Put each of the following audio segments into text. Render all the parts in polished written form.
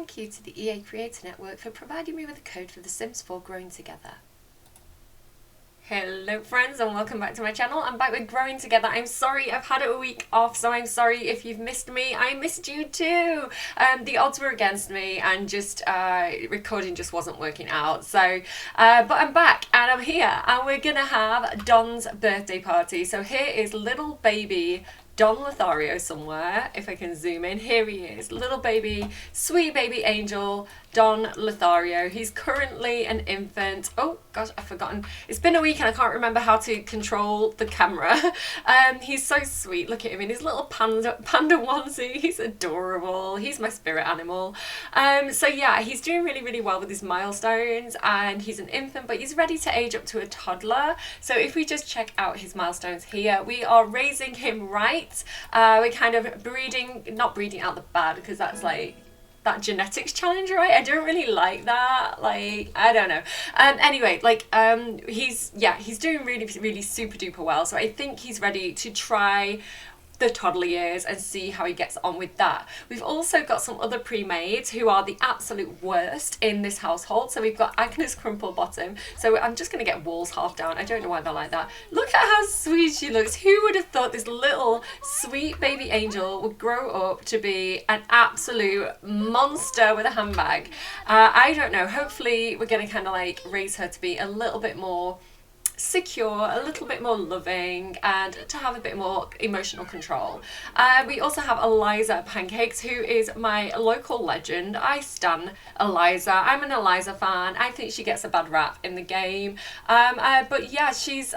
thank you to the EA Creator Network for providing me with a code for The Sims 4 Growing Together. Hello friends and welcome back to my channel. I'm back with Growing Together. I'm sorry I've had a week off, so I'm sorry if you've missed me. I missed you too. The odds were against me and just recording just wasn't working out. So, but I'm back and I'm here and we're gonna have Don's birthday party. So here is little baby Don Lothario somewhere, if I can zoom in. Here he is, little baby, sweet baby angel, Don Lothario. He's currently an infant. Oh gosh, I've forgotten. It's been a week and I can't remember how to control the camera. He's so sweet. Look at him in his little panda onesie. He's adorable. He's my spirit animal. So yeah, he's doing really well with his milestones and he's an infant, but he's ready to age up to a toddler. So if we just check out his milestones here, we are raising him right. We're kind of not breeding out the bad because that's like that genetics challenge, right? I don't really like that. Like, I don't know. Anyway, like, he's doing really super duper well. So I think he's ready to try the toddler years and see how he gets on with that. We've also got some other pre-mades who are the absolute worst in this household. So we've got Agnes Crumplebottom. So I'm just going to get walls half down. I don't know why they're like that. Look at how sweet she looks. Who would have thought this little sweet baby angel would grow up to be an absolute monster with a handbag? I don't know. Hopefully we're going to kind of like raise her to be a little bit more secure, a little bit more loving, and to have a bit more emotional control. We also have Eliza Pancakes, who is my local legend. I stan Eliza. I'm an Eliza fan. I think she gets a bad rap in the game. But yeah, she's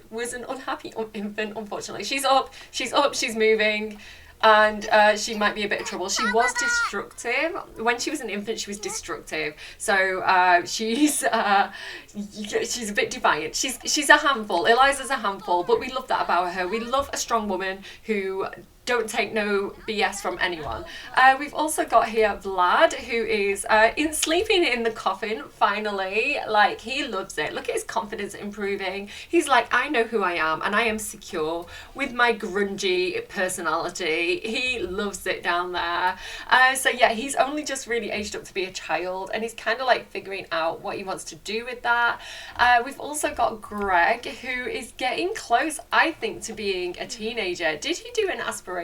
was an unhappy infant, unfortunately. She's up, she's moving. And she might be a bit of trouble. She was destructive. When she was an infant, she was destructive. So she's a bit defiant. She's a handful. Eliza's a handful, but we love that about her. We love a strong woman who don't take no BS from anyone. We've also got here Vlad, who is sleeping in the coffin, finally. Like, he loves it. Look at his confidence improving. He's like, I know who I am, and I am secure with my grungy personality. He loves it down there. So yeah, he's only just really aged up to be a child, and he's kind of like figuring out what he wants to do with that. We've also got Greg, who is getting close, I think, to being a teenager. Did he do an aspiration?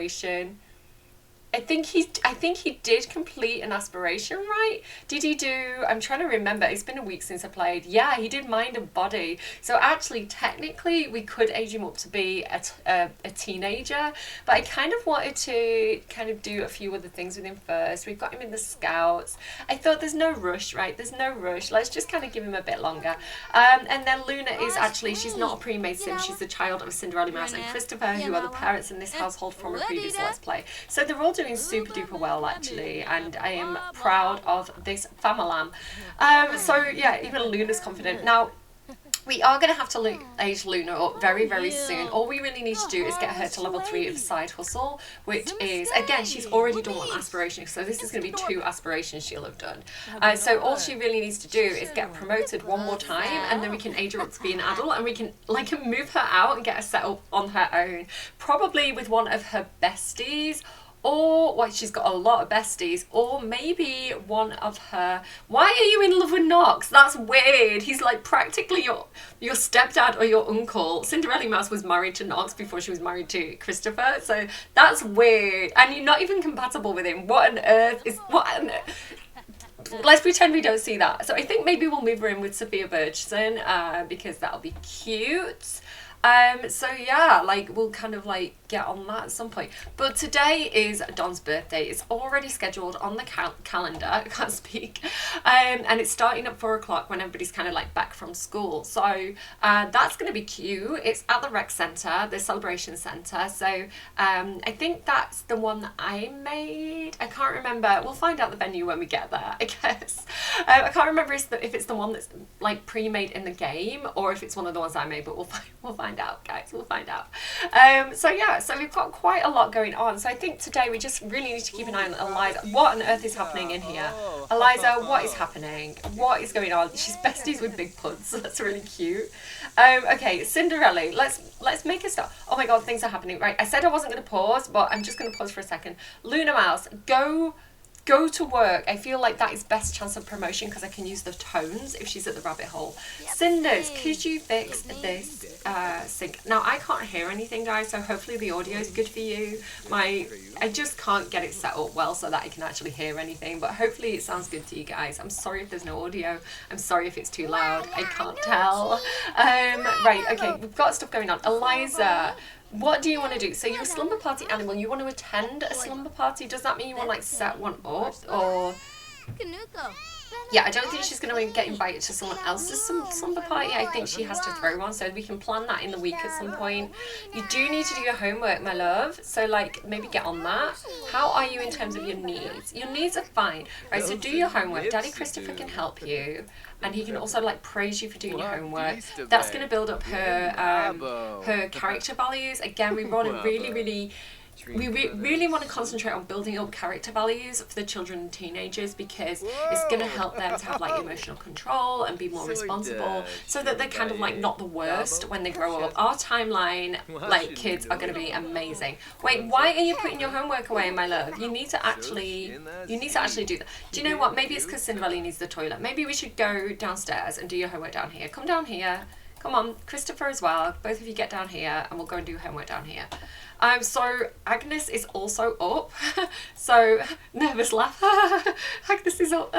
I think he did complete an aspiration, right? Did he do, I'm trying to remember, it's been a week since I played. Yeah, he did Mind and Body. So actually, technically, we could age him up to be a teenager, but I kind of wanted to kind of do a few other things with him first. We've got him in the Scouts. I thought there's no rush, right? There's no rush. Let's just kind of give him a bit longer. And then Luna is actually, she's not a pre-made sim. She's the child of Cinderella Mouse and Christopher, who are the parents in this household from a previous Let's Play. So they're all doing super duper well actually, and I am proud of this famalam. So yeah, even Luna's confident. Now we are going to have to age Luna up very soon. All we really need to do is get her to level 3 of Side Hustle, which is, again, she's already done one aspiration, so this is going to be 2 aspirations she'll have done. So all she really needs to do is get promoted one more time, and then we can age her up to be an adult, and we can like move her out and get her set up on her own, probably with one of her besties. Or, well, she's got a lot of besties, or maybe one of her... Why are you in love with Knox? That's weird. He's like practically your stepdad or your uncle. Cinderella Mouse was married to Knox before she was married to Christopher, so that's weird. And you're not even compatible with him. What on earth is... What on earth? Let's pretend we don't see that. So I think maybe we'll move her in with Sophia Birchson, because that'll be cute. So yeah, like we'll kind of like get on that at some point. But today is Don's birthday. It's already scheduled on the calendar. I can't speak. And it's starting at 4 o'clock when everybody's kind of like back from school. So that's going to be cute. It's at the rec centre, the celebration centre. So I think that's the one that I made. I can't remember. We'll find out the venue when we get there, I guess. I can't remember if it's the one that's like pre-made in the game or if it's one of the ones I made, but we'll find out, guys. We'll find out. So yeah, so we've got quite a lot going on. So I think today we just really need to keep an eye on Eliza. What on earth is happening in here? Eliza, what is happening? What is going on? She's besties with Big Puds. So that's really cute. Okay, Cinderella. Let's make a start. Oh my god, things are happening. Right, I said I wasn't going to pause, but I'm just going to pause for a second. Luna Mouse, go go to work. I feel like that is best chance of promotion because I can use the tones if she's at the rabbit hole. Cinders, could you fix this sink? Now I can't hear anything, guys, so hopefully the audio is good for you. I just can't get it set up well so that I can actually hear anything, but hopefully it sounds good to you guys. I'm sorry if there's no audio. I'm sorry if it's too loud. I can't tell. Right, okay, we've got stuff going on. Eliza, what do you want to do? So you're a slumber party animal. You want to attend a slumber party? Does that mean you want to like set one up, or? Yeah, I don't think she's going to get invited to someone else's slumber party. I think she has to throw one, so we can plan that in the week at some point. You do need to do your homework, my love, so like maybe get on that. How are you in terms of your needs? Your needs are fine. Right, so do your homework. Daddy Christopher can help you, and he can also like praise you for doing your homework. That's going to build up her character values. Again, we want to really want to concentrate on building up character values for the children and teenagers, because it's going to help them to have like emotional control and be more responsible, so that they're kind of like not the worst when they grow up. Our timeline, like, kids are going to be amazing. Wait, why are you putting your homework away, my love? You need to actually do that. Do you know what? Maybe it's because Cinderella needs the toilet. Maybe we should go downstairs and do your homework down here. Come down here. Come on, Christopher as well. Both of you get down here and we'll go and do homework down here. So Agnes is also up. So nervous laugh. Agnes is up.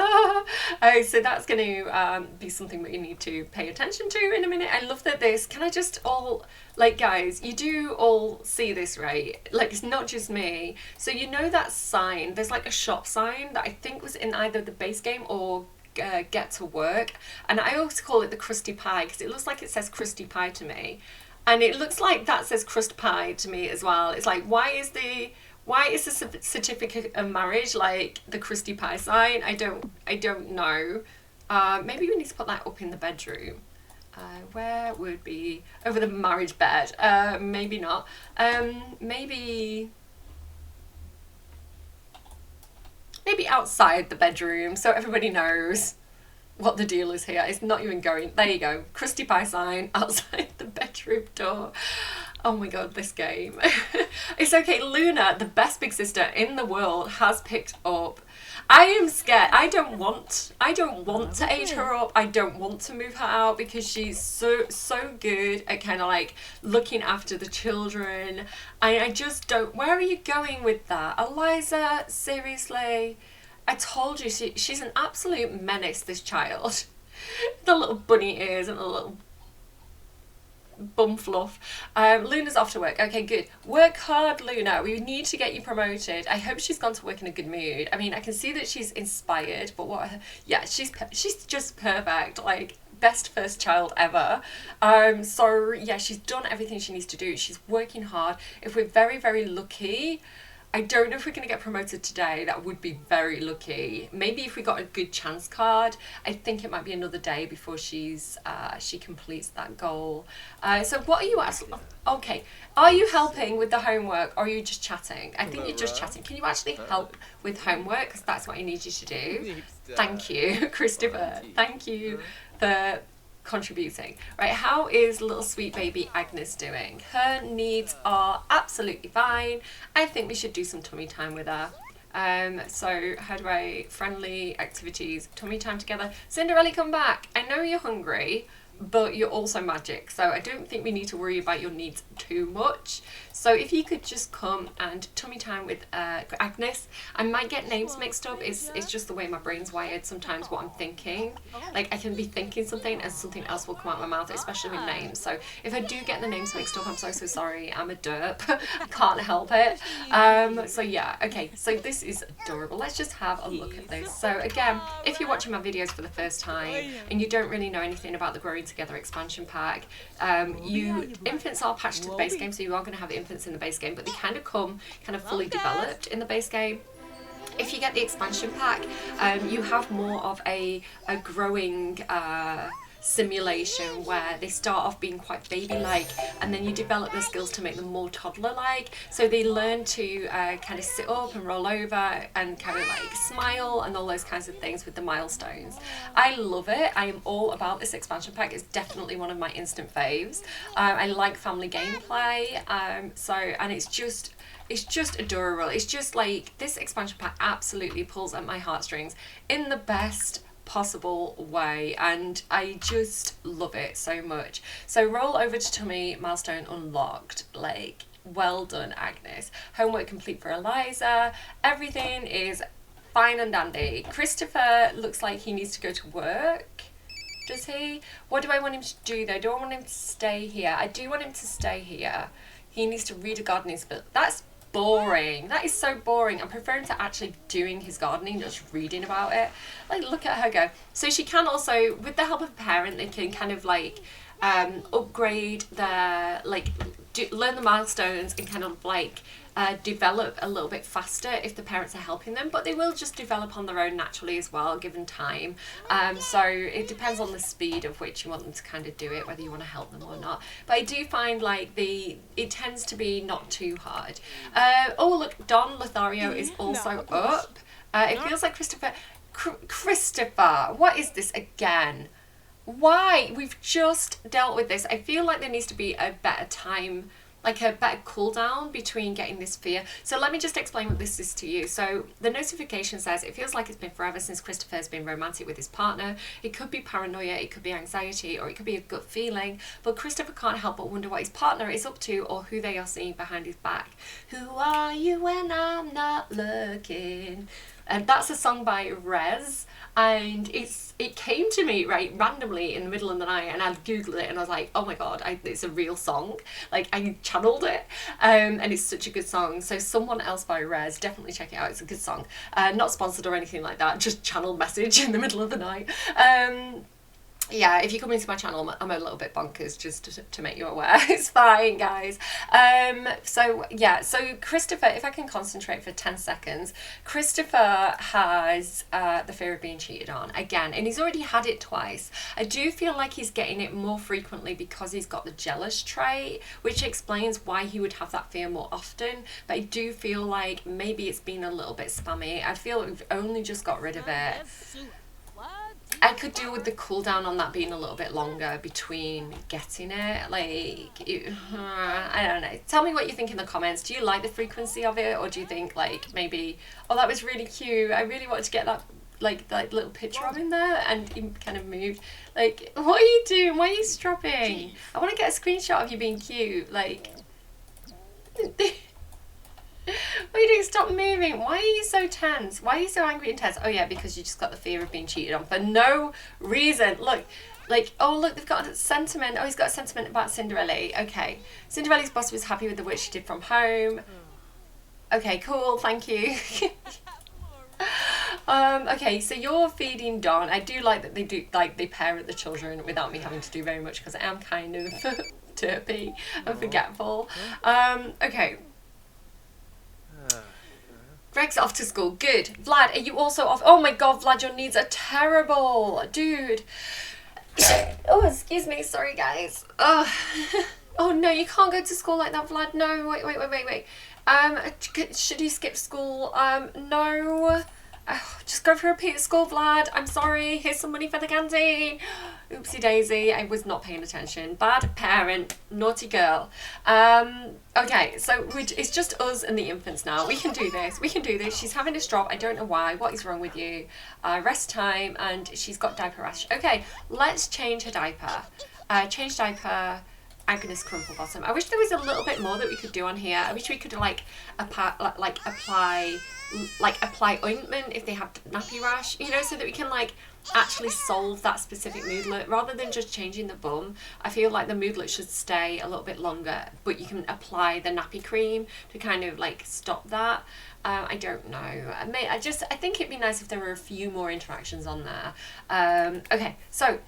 So that's going to be something that you need to pay attention to in a minute. I love that this, can I just all, like, guys, you do all see this, right? Like, it's not just me. So you know that sign, there's like a shop sign that I think was in either the base game or Get to Work, and I always call it the Krusty Pie because it looks like it says Krusty Pie to me, and it looks like that says crust pie to me as well. It's like, why is the certificate of marriage like the Krusty Pie sign? I don't know. Maybe we need to put that up in the bedroom. Where would be over the marriage bed? Maybe not. Maybe outside the bedroom so everybody knows what the deal is here. It's not even going. There you go. Krusty Pie sign outside the bedroom door. Oh my god, this game. It's okay. Luna, the best big sister in the world, has picked up. I am scared. I don't want to age her up. I don't want to move her out because she's so good at kind of like looking after the children. I just don't. Where are you going with that, Eliza? Seriously, I told you she's an absolute menace, this child. The little bunny ears and the little bum fluff. Luna's off to work. Okay, good. Work hard, Luna. We need to get you promoted. I hope she's gone to work in a good mood. I mean, I can see that she's inspired, but she's just perfect. Like, best first child ever. So yeah, she's done everything she needs to do. She's working hard. If we're very, very lucky, I don't know if we're going to get promoted today. That would be very lucky. Maybe if we got a good chance card. I think it might be another day before she completes that goal. So what are you asking? Okay, are you helping with the homework or are you just chatting? I think you're just chatting. Can you actually help with homework? Because that's what I need you to do. Thank you, Christopher. Thank you for contributing. Right, how is little sweet baby Agnes doing? Her needs are absolutely fine. I think we should do some tummy time with her. So how do I, friendly activities, tummy time together. Cinderella, come back. I know you're hungry, but you're also magic, so I don't think we need to worry about your needs too much. So if you could just come and tummy time with Agnes. I might get names mixed up. It's just the way my brain's wired sometimes, what I'm thinking. Like, I can be thinking something and something else will come out my mouth, especially with names. So if I do get the names mixed up, I'm so sorry. I'm a derp. I can't help it. So yeah, okay, so this is adorable. Let's just have a look at this. So again, if you're watching my videos for the first time and you don't really know anything about the Growing Together expansion pack, infants are patched to the base game, so you are going to have infants in the base game, but they kind of come fully developed in the base game. If you get the expansion pack, you have more of a growing simulation where they start off being quite baby-like and then you develop their skills to make them more toddler-like. So they learn to kind of sit up and roll over and kind of like smile and all those kinds of things with the milestones. I love it. I am all about this expansion pack. It's definitely one of my instant faves. I like family gameplay. And it's just It's just adorable. It's just like, this expansion pack absolutely pulls at my heartstrings in the best possible way, and I just love it so much. So roll over to tummy, milestone unlocked. Like, well done, Agnes. Homework complete for Eliza. Everything is fine and dandy. Christopher looks like he needs to go to work. Does he? What do I want him to do though? Do I want him to stay here? I do want him to stay here. He needs to read a gardening spill. That's boring. That is so boring. I prefer him to actually doing his gardening, just reading about it. Like, look at her go. So she can also, with the help of a parent, they can kind of like upgrade their, like, learn the milestones and kind of like develop a little bit faster if the parents are helping them, but they will just develop on their own naturally as well, given time. So it depends on the speed of which you want them to kind of do it, whether you want to help them or not. But I do find like it tends to be not too hard. Oh look, Don Lothario is also up. It feels like Christopher, what is this again? Why? We've just dealt with this. I feel like there needs to be a better time, like a better cooldown between getting this fear. So let me just explain what this is to you. So the notification says, it feels like it's been forever since Christopher has been romantic with his partner. It could be paranoia, it could be anxiety, or it could be a gut feeling. But Christopher can't help but wonder what his partner is up to or who they are seeing behind his back. Who are you when I'm not looking? And that's a song by Rez, and it came to me right randomly in the middle of the night, and I googled it and I was like, oh my god, it's a real song. Like, I channeled it, and it's such a good song. So Someone Else by Rez, definitely check it out. It's a good song. Not sponsored or anything like that, just channeled message in the middle of the night. Yeah, if you come into my channel, I'm a little bit bonkers, just to make you aware. It's fine, guys. So Christopher, if I can concentrate for 10 seconds, Christopher has the fear of being cheated on again, and he's already had it twice. I do feel like he's getting it more frequently because he's got the jealous trait, which explains why he would have that fear more often. But I do feel like maybe it's been a little bit spammy. I feel like we've only just got rid of it. I could do with the cooldown on that being a little bit longer between getting it. Like, I don't know. Tell me what you think in the comments. Do you like the frequency of it, or do you think like maybe, oh, that was really cute, I really wanted to get that, like that little picture of him there, and he kind of moved. Like, what are you doing? Why are you stropping? I want to get a screenshot of you being cute. Like, what are you doing? Stop moving. Why are you so tense? Why are you so angry and tense? Oh yeah, because you just got the fear of being cheated on for no reason. Look, like, oh look, they've got a sentiment. Oh, he's got a sentiment about Cinderella. Okay. Cinderella's boss was happy with the work she did from home. Okay, cool, thank you. Okay, so you're feeding Don. I do like that they parent the children without me having to do very much, because I am kind of derpy and forgetful. Okay. Greg's off to school. Good. Vlad, are you also off? Oh my god, Vlad, your needs are terrible. Dude. Oh, excuse me. Sorry, guys. Oh no, you can't go to school like that, Vlad. No, wait. Should you skip school? No. Just go for a repeat at school, Vlad. I'm sorry. Here's some money for the canteen. Oopsie daisy. I was not paying attention. Bad parent. Naughty girl. Okay, so it's just us and the infants now. We can do this. She's having a strop. I don't know why. What is wrong with you? Rest time, and she's got diaper rash. Okay, let's change her diaper. Change diaper. Agnes crumple bottom. I wish there was a little bit more that we could do on here. I wish we could apply ointment if they have nappy rash, you know, so that we can like actually solve that specific moodlet rather than just changing the bum. I feel like the moodlet should stay a little bit longer, but you can apply the nappy cream to kind of like stop that. I don't know. I think it'd be nice if there were a few more interactions on there. Okay, so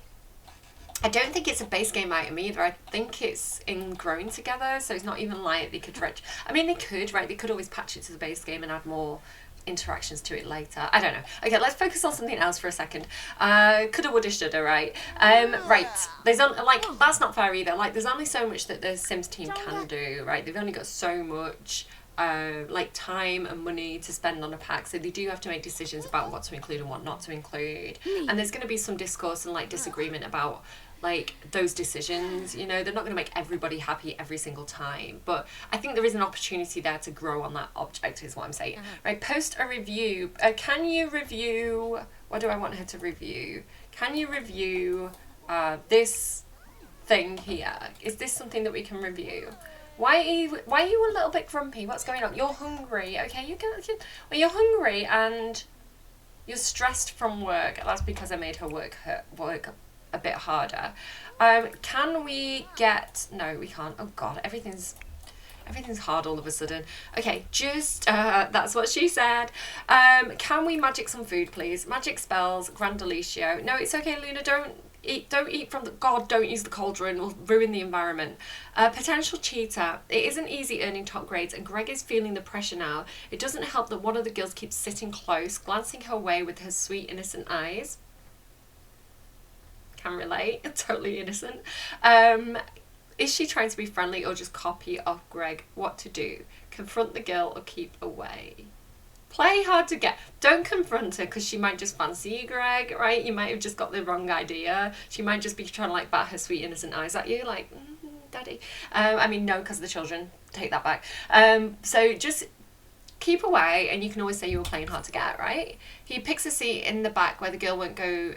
I don't think it's a base game item either. I think it's in growing together, so it's not even like they could they could, right? They could always patch it to the base game and add more interactions to it later. I don't know. Okay, let's focus on something else for a second. Coulda, woulda, shoulda, right? Right. There's that's not fair either. Like, there's only so much that the Sims team can do, right? They've only got so much time and money to spend on a pack, so they do have to make decisions about what to include and what not to include. And there's going to be some discourse and like disagreement about like those decisions. You know, they're not going to make everybody happy every single time, but I think there is an opportunity there to grow on that object is what I'm saying. Right, post a review. Can you review, what do I want her to review? Can you review this thing here? Is this something that we can review? Why are you a little bit grumpy? What's going on? You're hungry. Okay, well, you're hungry and you're stressed from work. That's because I made her work a bit harder. Can we get... No, we can't. Oh God, everything's hard all of a sudden. Okay, just that's what she said. Can we magic some food, please? Magic spells, Grandalicio. No, it's okay, Luna. Don't eat from the... God, don't use the cauldron. It'll ruin the environment. Potential cheater. It isn't easy earning top grades, and Greg is feeling the pressure now. It doesn't help that one of the girls keeps sitting close, glancing her way with her sweet, innocent eyes. Can relate. Totally innocent. Is she trying to be friendly or just copy off Greg? What to do? Confront the girl or keep away? Play hard to get. Don't confront her because she might just fancy you, Greg, right? You might have just got the wrong idea. She might just be trying to like bat her sweet innocent eyes at you like, daddy. I mean, no, because of the children. Take that back. So just keep away, and you can always say you were playing hard to get, right? He picks a seat in the back where the girl won't go,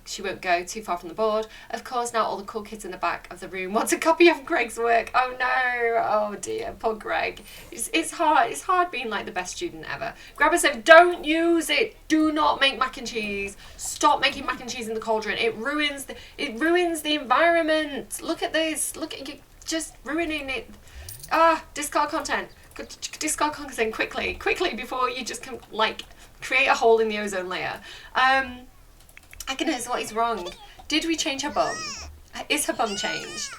she won't go too far from the board. Of course, now all the cool kids in the back of the room want a copy of Greg's work. Oh no, oh dear, poor Greg. It's hard being like the best student ever. Grabber said, don't use it. Do not make mac and cheese. Stop making mac and cheese in the cauldron. It ruins the environment. Look at this. Look at you, just ruining it. Discard content. Discard content quickly before you just can like create a hole in the ozone layer. Agnes, what is wrong? Did we change her bum? Is her bum changed?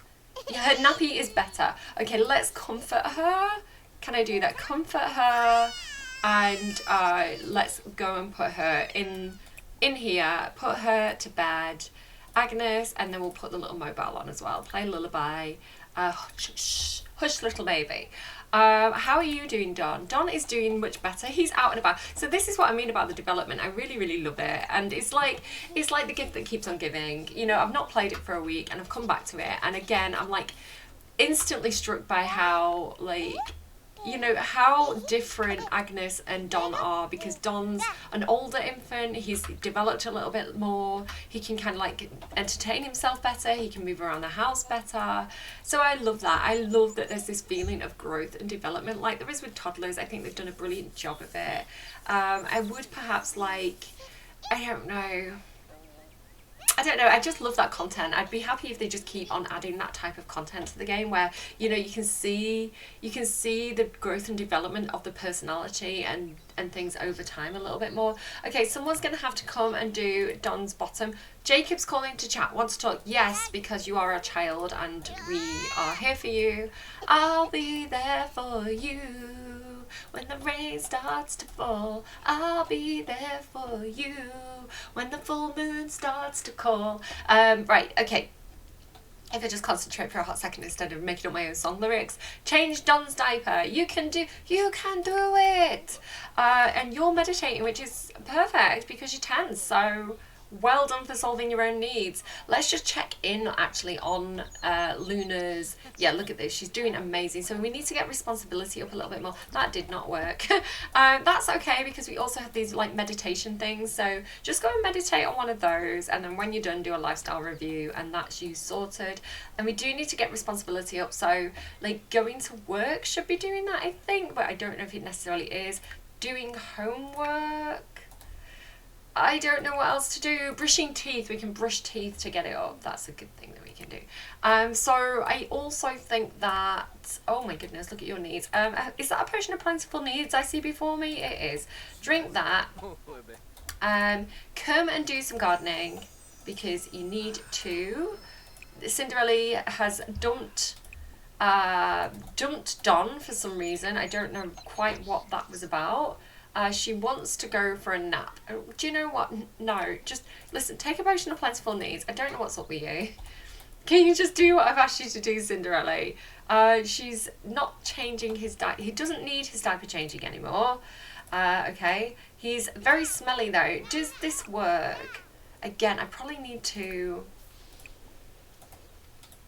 Yeah, her nappy is better. Okay, let's comfort her. Can I do that? Comfort her, and let's go and put her in here. Put her to bed, Agnes, and then we'll put the little mobile on as well. Play lullaby. Hush, little baby. How are you doing, Don? Don is doing much better. He's out and about. So this is what I mean about the development. I really, really love it. And it's like the gift that keeps on giving. You know, I've not played it for a week and I've come back to it. And again, I'm like instantly struck by how like, you know, how different Agnes and Don are, because Don's an older infant, he's developed a little bit more, he can kind of like entertain himself better, he can move around the house better. So I love that. I love that there's this feeling of growth and development like there is with toddlers. I think they've done a brilliant job of it. I would perhaps like, I don't know, I just love that content. I'd be happy if they just keep on adding that type of content to the game where, you know, you can see the growth and development of the personality and things over time a little bit more. Okay, someone's going to have to come and do Don's bottom. Jacob's calling to chat. Wants to talk? Yes, because you are a child and we are here for you. I'll be there for you. When the rain starts to fall, I'll be there for you. When the full moon starts to call. Right, okay. If I just concentrate for a hot second instead of making up my own song lyrics. Change Don's diaper. You can do it. And you're meditating, which is perfect because you're 10. So well done for solving your own needs. Let's just check in actually on Luna's. Yeah, look at this. She's doing amazing. So we need to get responsibility up a little bit more. That did not work. That's okay because we also have these like meditation things. So just go and meditate on one of those. And then when you're done, do a lifestyle review and that's you sorted. And we do need to get responsibility up. So like going to work should be doing that, I think. But I don't know if it necessarily is. Doing homework. I don't know what else to do. Brushing teeth. We can brush teeth to get it up. That's a good thing that we can do. So I also think that... Oh my goodness, look at your needs. Is that a potion of plentiful needs I see before me? It is. Drink that. Come and do some gardening because you need to. Cinderella has dumped Don for some reason. I don't know quite what that was about. She wants to go for a nap. Do you know what? No, just listen, take a potion of plentiful needs. I don't know what's up with you. Can you just do what I've asked you to do, Cinderella? She's not changing his diaper. He doesn't need his diaper changing anymore. Okay. He's very smelly though. Does this work? Again, I probably need to...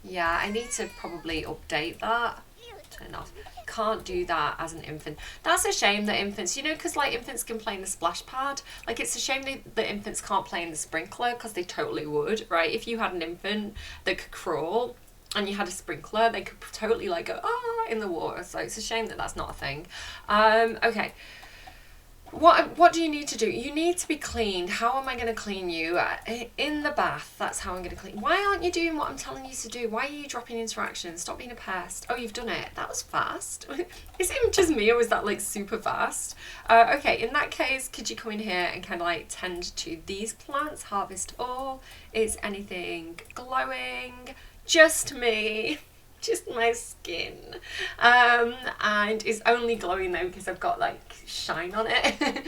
Yeah, I need to probably update that. Turn off. Can't do that as an infant. That's a shame that infants, you know, because like infants can play in the splash pad. Like it's a shame that infants can't play in the sprinkler, because they totally would, right? If you had an infant that could crawl and you had a sprinkler, they could totally like go in the water. So it's a shame that that's not a thing. Okay. What do you need to do? You need to be cleaned. How am I going to clean you? In the bath. That's how I'm going to clean. Why aren't you doing what I'm telling you to do? Why are you dropping interactions? Stop being a pest. Oh, you've done it. That was fast. Is it just me, or was that like super fast? Okay, in that case, could you come in here and kind of like tend to these plants? Harvest all. Is anything glowing? Just me. Just my skin, and it's only glowing though because I've got like shine on it.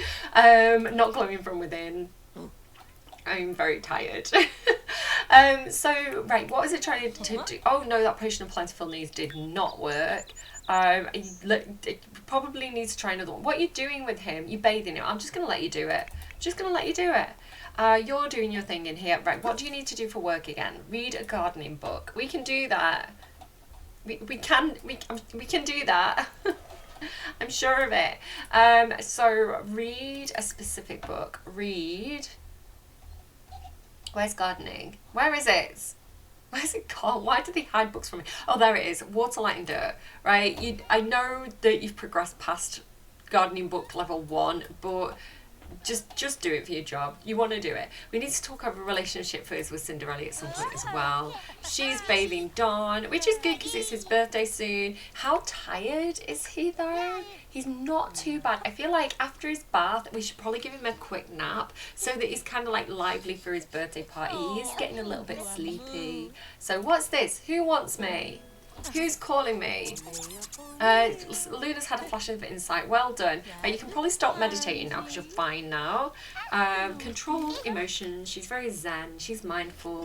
Not glowing from within. I'm very tired. So right, what is it trying to do? Oh no, that potion of plentiful needs did not work. It probably needs to try another one. What are you doing with him? You bathing him? I'm just gonna let you do it. Just gonna let you do it. You're doing your thing in here. Right, what do you need to do for work again? Read a gardening book. We can do that. We can do that. I'm sure of it. So read a specific book. Read. Where's gardening? Where is it? Where's it gone? Why do they hide books from me? Oh, there it is. Water, light and dirt. Right. I know that you've progressed past gardening book level 1, but just do it for your job. You want to do it. We need to talk over a relationship first with Cinderella at some point as well. She's bathing Don, which is good because it's his birthday soon. How tired is he though? He's not too bad. I feel like after his bath, we should probably give him a quick nap so that he's kind of like lively for his birthday party. He's getting a little bit sleepy. So what's this? Who wants me? Who's calling me? Luna's had a flash of insight. Well done. You can probably stop meditating now because you're fine now. Controlled emotions. She's very zen. She's mindful.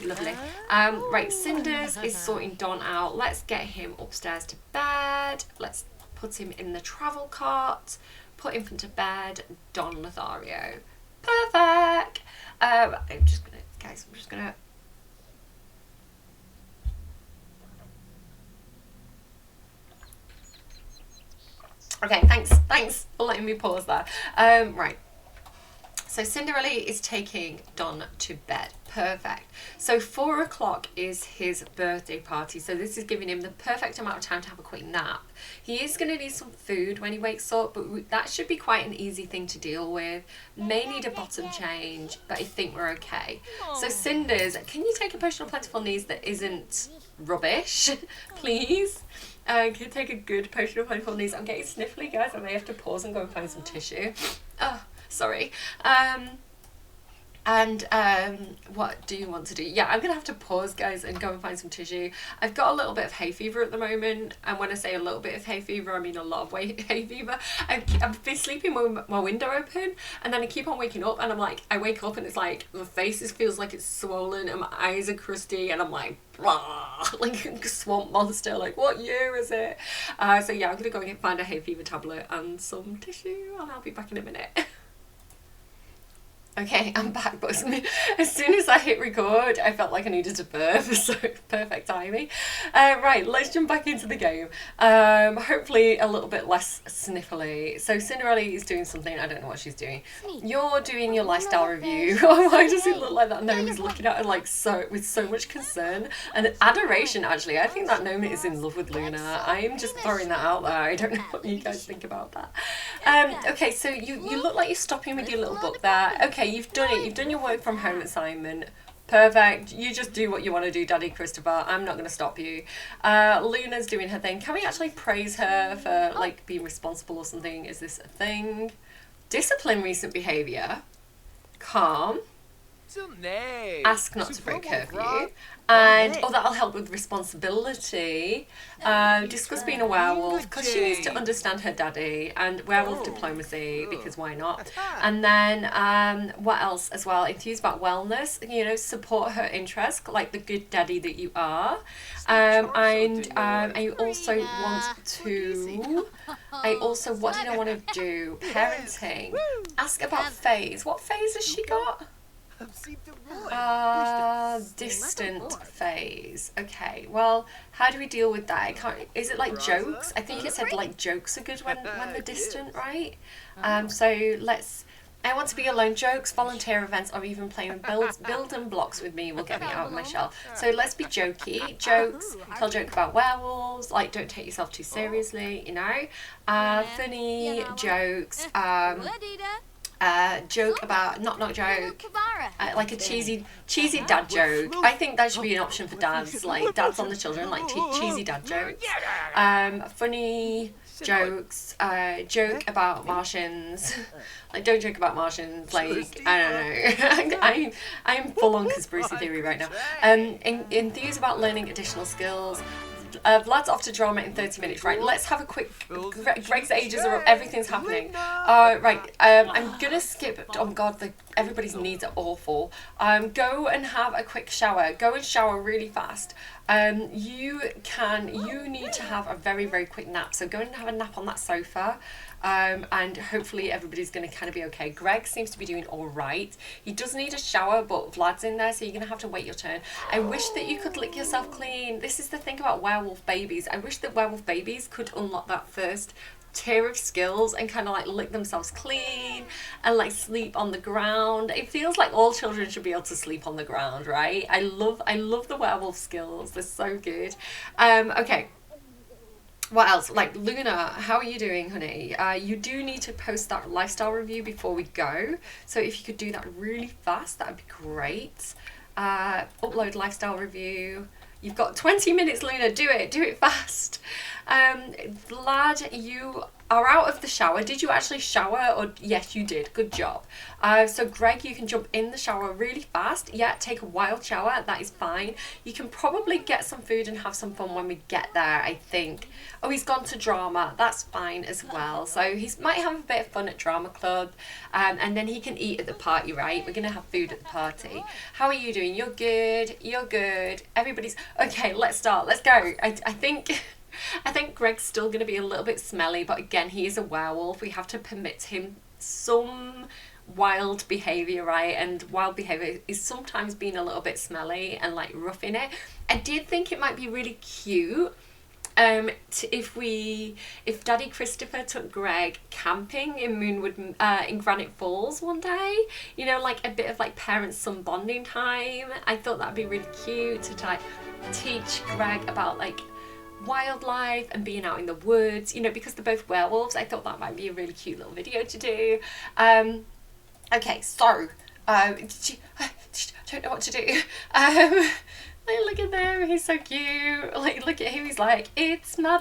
Lovely. Right, Cinders is sorting Don out. Let's get him upstairs to bed. Let's put him in the travel cart. Put him to bed. Don Lothario. Perfect. I'm just gonna. Okay, thanks for letting me pause there. Right. So Cinderella is taking Don to bed. Perfect. So 4 o'clock is his birthday party. So this is giving him the perfect amount of time to have a quick nap. He is going to need some food when he wakes up, but that should be quite an easy thing to deal with. May need a bottom change, but I think we're okay. So Cinders, can you take a potion of plentiful needs that isn't rubbish, please? Can you take a good potion of plentiful needs? I'm getting sniffly, guys. I may have to pause and go and find some tissue. Oh, sorry. What do you want to do? Yeah, I'm gonna have to pause, guys, and go and find some tissue. I've got a little bit of hay fever at the moment, and when I say a little bit of hay fever, I mean a lot of hay fever. I've been sleeping with my window open, and then I keep on waking up, and I wake up and it's like my face feels like it's swollen, and my eyes are crusty, and I'm like, blah, like a swamp monster. Like, what year is it? So yeah, I'm gonna go and find a hay fever tablet and some tissue, and I'll be back in a minute. Okay, I'm back, but as soon as I hit record, I felt like I needed to burp, so perfect timing. Right, let's jump back into the game. Hopefully a little bit less sniffly. So Cinderella is doing something, I don't know what she's doing. You're doing your lifestyle review. Why does it look like that gnome is looking at her like with so much concern and adoration, actually. I think that gnome is in love with Luna. I am just throwing that out there. I don't know what you guys think about that. Okay, so you look like you're stopping with your little book there. Okay, you've done it. You've done your work from home assignment. Perfect. You just do what you want to do, Daddy Christopher. I'm not going to stop you. Luna's doing her thing. Can we actually praise her for like being responsible or something? Is this a thing? Discipline recent behaviour. Calm. Ask not to break curfew. And that'll help with responsibility. Discuss being a werewolf because she needs to understand her daddy, and werewolf diplomacy because why not? And then what else as well? Enthused about wellness. You know, support her interests like the good daddy that you are. I also want to. What did I want to do? Parenting. Ask about phase. What phase has she got? Distant phase. Okay, well, how do we deal with that? I can't. Is it like jokes? I think it said like jokes are good when they're distant, right? So let's. I want to be alone. Jokes, volunteer events, or even playing building blocks with me will get me out of my shell. So let's be jokey. Jokes. Tell a joke about werewolves. Like, don't take yourself too seriously. You know. Funny jokes. Joke about knock joke, like a cheesy dad joke. I think that should be an option for dads, like dads on the children, like cheesy dad jokes. Funny jokes, joke about Martians. Like, don't joke about Martians. Like, I don't know. I'm full on conspiracy theory right now. Enthuse about learning additional skills. Vlad's off to drama in 30 minutes, right? Let's have a quick. Greg's ages are up, everything's happening. Right, I'm gonna skip. Oh god, everybody's needs are awful. Go and have a quick shower. Go and shower really fast. You need to have a very, very quick nap. So go and have a nap on that sofa. And hopefully everybody's going to kind of be okay. Greg seems to be doing all right. He does need a shower, but Vlad's in there, so you're going to have to wait your turn. I wish that you could lick yourself clean. This is the thing about werewolf babies. I wish that werewolf babies could unlock that first tier of skills and kind of like lick themselves clean and like sleep on the ground. It feels like all children should be able to sleep on the ground, right? I love the werewolf skills. They're so good. Okay. What else? Like, Luna, how are you doing, honey? You do need to post that lifestyle review before we go. So if you could do that really fast, that would be great. Upload lifestyle review. You've got 20 minutes, Luna. Do it fast. Vlad, you are out of the shower. Did you actually shower? Or yes, you did. Good job. So Greg, you can jump in the shower really fast. Yeah, take a wild shower. That is fine. You can probably get some food and have some fun when we get there, I think. Oh, he's gone to drama. That's fine as well. So he might have a bit of fun at drama club. And then he can eat at the party, right? We're going to have food at the party. How are you doing? You're good. You're good. Everybody's... Okay, let's start. Let's go. I think... I think Greg's still going to be a little bit smelly, but again, he is a werewolf. We have to permit him some wild behaviour, right? And wild behaviour is sometimes being a little bit smelly and like roughing it. I did think it might be really cute if Daddy Christopher took Greg camping in Moonwood, in Granite Falls one day, you know, like a bit of like parent-son bonding time. I thought that'd be really cute to like teach Greg about like wildlife and being out in the woods, you know, because they're both werewolves. I thought that might be a really cute little video to do. Okay, so I don't know what to do. Like, look at them, he's so cute. Like, look at him, he's like, it's my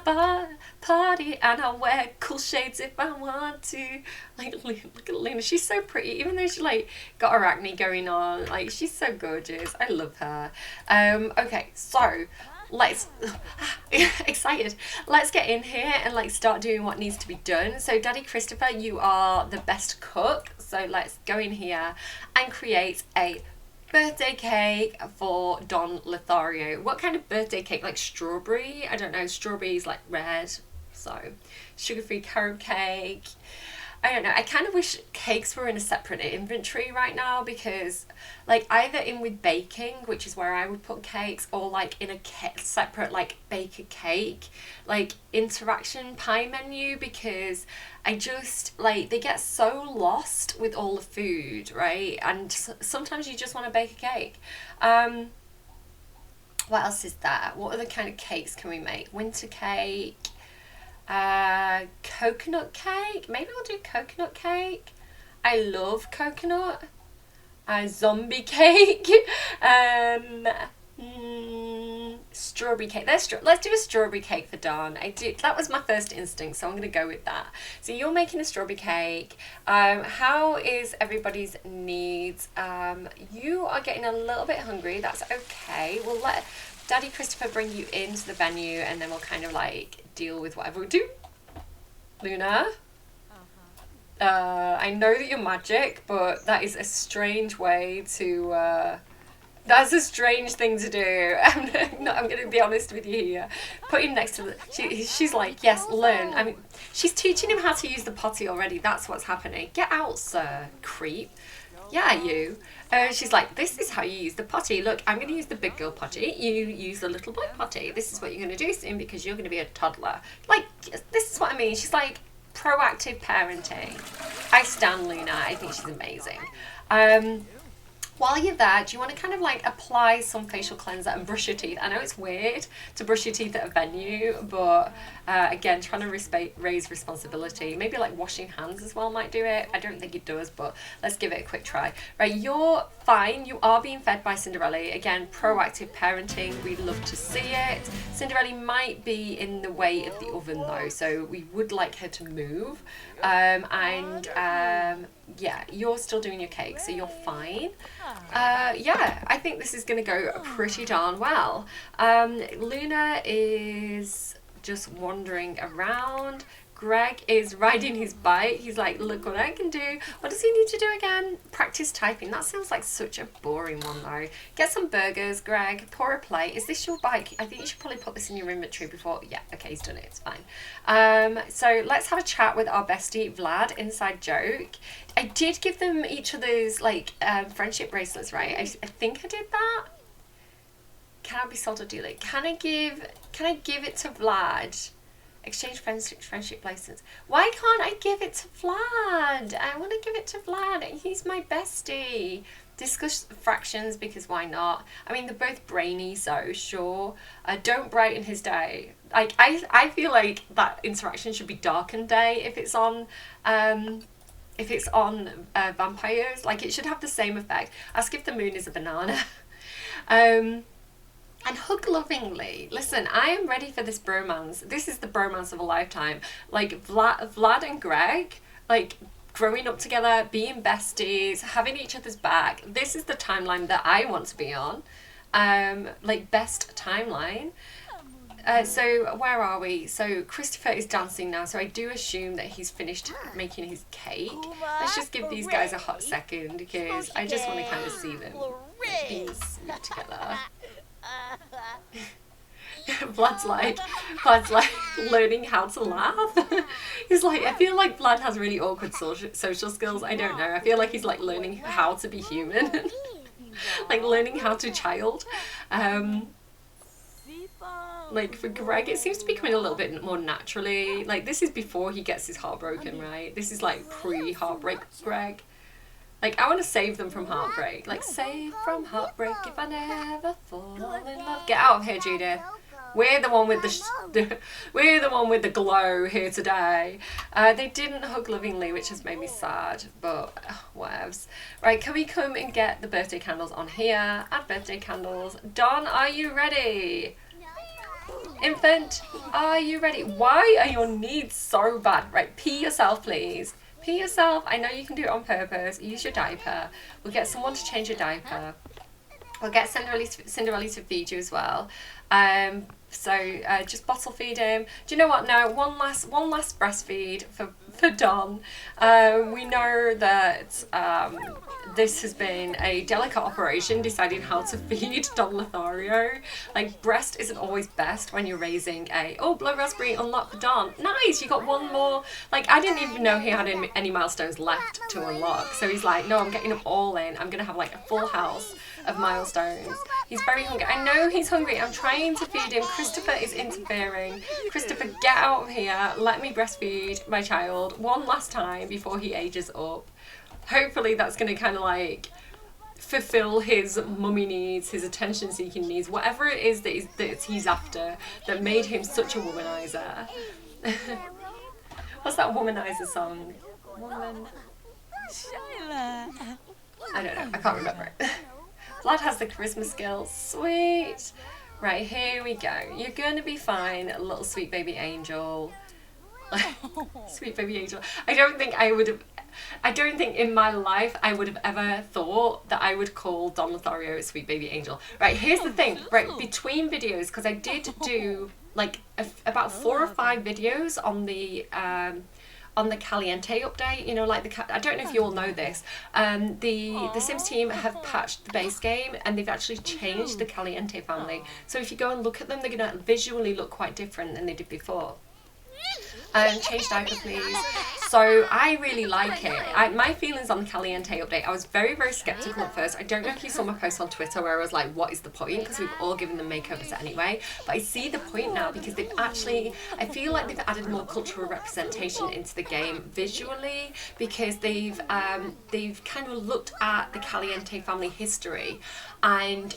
party and I'll wear cool shades if I want to. Like, look at Luna, she's so pretty, even though she like got her acne going on. Like, she's so gorgeous. I love her. Okay, so let's excited, let's get in here and like start doing what needs to be done. So Daddy Christopher, you are the best cook, so let's go in here and create a birthday cake for Don Lothario. What kind of birthday cake? Like strawberry? I don't know, strawberry is like red, so sugar-free carrot cake. I don't know, I kind of wish cakes were in a separate inventory right now, because like either in with baking, which is where I would put cakes, or like in a separate like bake a cake like interaction pie menu, because I just like they get so lost with all the food, right? And sometimes you just want to bake a cake. What else is there? What other kind of cakes can we make? Winter cake. Coconut cake. Maybe we'll do coconut cake. I love coconut. Zombie cake. Strawberry cake. Let's do a strawberry cake for Dawn. That was my first instinct, so I'm gonna go with that. So you're making a strawberry cake. How is everybody's needs? You are getting a little bit hungry. That's okay. We'll let Daddy Christopher bring you into the venue, and then we'll kind of like deal with whatever we do. Luna? I know that you're magic, but that is a strange way to That's a strange thing to do. I'm going to be honest with you here. Put him next to the... she's like, yes, learn. I mean, she's teaching him how to use the potty already. That's what's happening. Get out, sir, creep. Yeah, you. She's like, this is how you use the potty. Look, I'm going to use the big girl potty. You use the little boy potty. This is what you're going to do soon because you're going to be a toddler. Like, this is what I mean. She's like, proactive parenting. I stan Luna. I think she's amazing. While you're there, do you want to kind of like apply some facial cleanser and brush your teeth? I know it's weird to brush your teeth at a venue, but again, trying to raise responsibility. Maybe like washing hands as well might do it. I don't think it does, but let's give it a quick try. Right, you're fine. You are being fed by Cinderella. Again, proactive parenting. We'd love to see it. Cinderella might be in the way of the oven though, so we would like her to move. Yeah, you're still doing your cake, so you're fine. Yeah, I think this is going to go pretty darn well. Luna is just wandering around. Greg is riding his bike. He's like, look what I can do. What does he need to do again? Practice typing. That sounds like such a boring one though. Get some burgers, Greg. Pour a plate. Is this your bike? I think you should probably put this in your inventory before. Yeah, okay, he's done it. It's fine. So let's have a chat with our bestie, Vlad. Inside joke. I did give them each of those like friendship bracelets, right? I think I did that. Can I be sold or deal? Can I give it to Vlad? Exchange friendship license. Why can't I give it to Vlad? I want to give it to Vlad. He's my bestie. Discuss fractions because why not? I mean, they're both brainy, so sure. Don't brighten his day. Like I feel like that interaction should be darkened day if it's on vampires. Like it should have the same effect. Ask if the moon is a banana. And hug lovingly. Listen, I am ready for this bromance. This is the bromance of a lifetime. Like Vlad and Greg, like growing up together, being besties, having each other's back. This is the timeline that I want to be on. Like best timeline. So where are we? So Christopher is dancing now. So I do assume that he's finished making his cake. Let's just give these guys a hot second because I just want to kind of see them being sweet together. Vlad's like learning how to laugh. He's like, I feel like Vlad has really awkward social skills. I don't know. I feel like he's like learning how to be human. Like learning how to child. Like for Greg, it seems to be coming a little bit more naturally. Like this is before he gets his heart broken, right? This is like pre-heartbreak Greg. Like, I want to save them from heartbreak. Like, save from heartbreak if I never fall in love. Get out of here, Judith. We're the one with we're the one with the glow here today. They didn't hug lovingly, which has made me sad, but whatevs. Right, can we come and get the birthday candles on here? Add birthday candles. Don, are you ready? Infant, are you ready? Why are your needs so bad? Right, pee yourself, please. Pee yourself. I know you can do it on purpose. Use your diaper. We'll get someone to change your diaper. We'll get Cinderella to feed you as well. So just bottle feed him. Do you know what? No, one last breastfeed for Don. We know that this has been a delicate operation deciding how to feed Don Lothario. Like breast isn't always best when you're raising blow raspberry unlock for Don. Nice, you got one more. Like I didn't even know he had any milestones left to unlock. So he's like, no, I'm getting them all in. I'm gonna have like a full house of milestones. He's very hungry. I know he's hungry. I'm trying to feed him. Christopher is interfering. Christopher, get out of here. Let me breastfeed my child one last time before he ages up. Hopefully that's going to kind of like fulfill his mummy needs, his attention seeking needs, whatever it is that he's after that made him such a womanizer. What's that womanizer song? Woman. I don't know. I can't remember it. Vlad has the charisma skills. Sweet. Right, here we go. You're going to be fine, little sweet baby angel. Sweet baby angel. I don't think in my life I would have ever thought that I would call Don Lothario a sweet baby angel. Right, here's the thing. Right, between videos, because I did do like about 4 or 5 videos on the on the Caliente update, you know, like I don't know if you all know this, the Sims team have patched the base game and they've actually changed the Caliente family. So if you go and look at them, they're going to visually look quite different than they did before. Change diaper please. So I really like it. My feelings on the Caliente update, I was very, very skeptical at first. I don't know if you saw my post on Twitter where I was like, what is the point? Because we've all given them makeovers anyway. But I see the point now because they've actually, I feel like they've added more cultural representation into the game visually, because they've kind of looked at the Caliente family history, and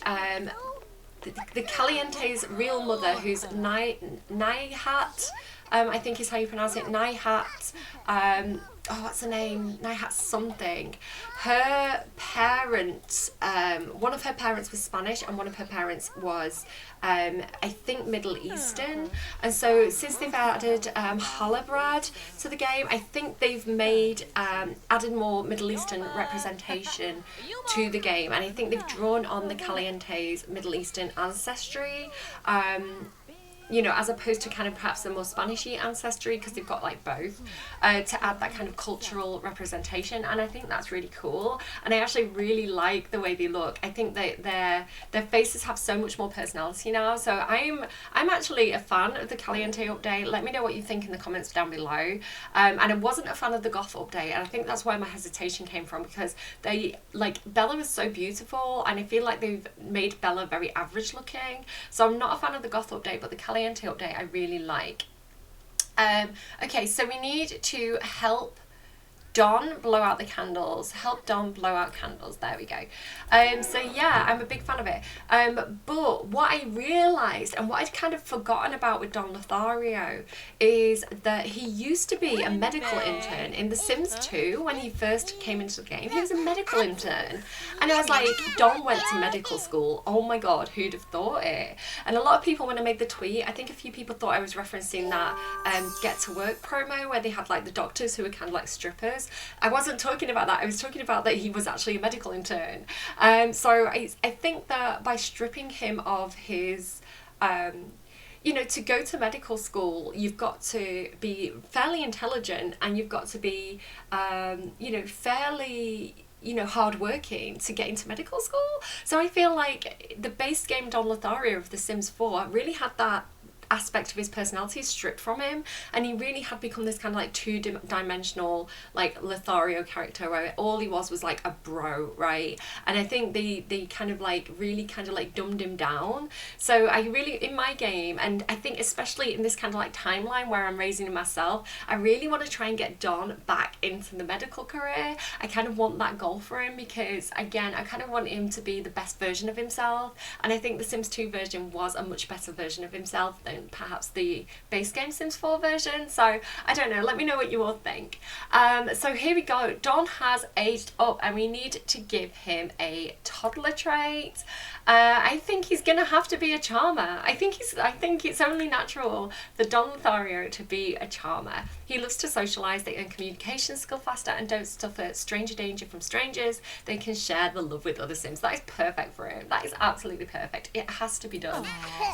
the Caliente's real mother, who's Naihat, I think is how you pronounce it, Naihat, what's her name? Naihat something. Her parents, one of her parents was Spanish and one of her parents was, I think, Middle Eastern. And so since they've added Halabrad to the game, I think they've added more Middle Eastern representation to the game. And I think they've drawn on the Caliente's Middle Eastern ancestry. You know, as opposed to kind of perhaps the more Spanish-y ancestry, because they've got like both, to add that kind of cultural representation, and I think that's really cool. And I actually really like the way they look. I think that their faces have so much more personality now. So I'm actually a fan of the Caliente update. Let me know what you think in the comments down below. And I wasn't a fan of the Goth update, and I think that's where my hesitation came from, because Bella was so beautiful, and I feel like they've made Bella very average looking. So I'm not a fan of the Goth update, but the Caliente update I really like. Okay, so we need to help Don blow out the candles. Help Don blow out candles. There we go. So yeah, I'm a big fan of it. But what I realised, and what I'd kind of forgotten about with Don Lothario, is that he used to be a medical intern in The Sims 2 when he first came into the game. He was a medical intern. And I was like, Don went to medical school. Oh my god, who'd have thought it? And a lot of people, when I made the tweet, I think a few people thought I was referencing that Get to Work promo where they had like the doctors who were kind of like strippers. I wasn't talking about that. I was talking about that he was actually a medical intern. So I think that by stripping him of his, you know, to go to medical school, you've got to be fairly intelligent, and you've got to be, you know, fairly, you know, hardworking to get into medical school. So I feel like the base game Don Lothario of The Sims 4 really had that aspect of his personality stripped from him, and he really had become this kind of like two-dimensional like Lothario character where all he was like a bro, right? And I think they kind of like really kind of like dumbed him down. So I really, in my game, and I think especially in this kind of like timeline where I'm raising him myself, I really want to try and get Don back into the medical career. I kind of want that goal for him, because again, I kind of want him to be the best version of himself, and I think the Sims 2 version was a much better version of himself than perhaps the base game Sims 4 version. So I don't know, let me know what you all think. So here we go. Don has aged up, and we need to give him a toddler trait. I think he's gonna have to be a charmer. I think it's only natural for Don Lothario to be a charmer. He loves to socialise, they earn communication skill faster, and don't suffer stranger danger from strangers. They can share the love with other Sims. That is perfect for him. That is absolutely perfect. It has to be done.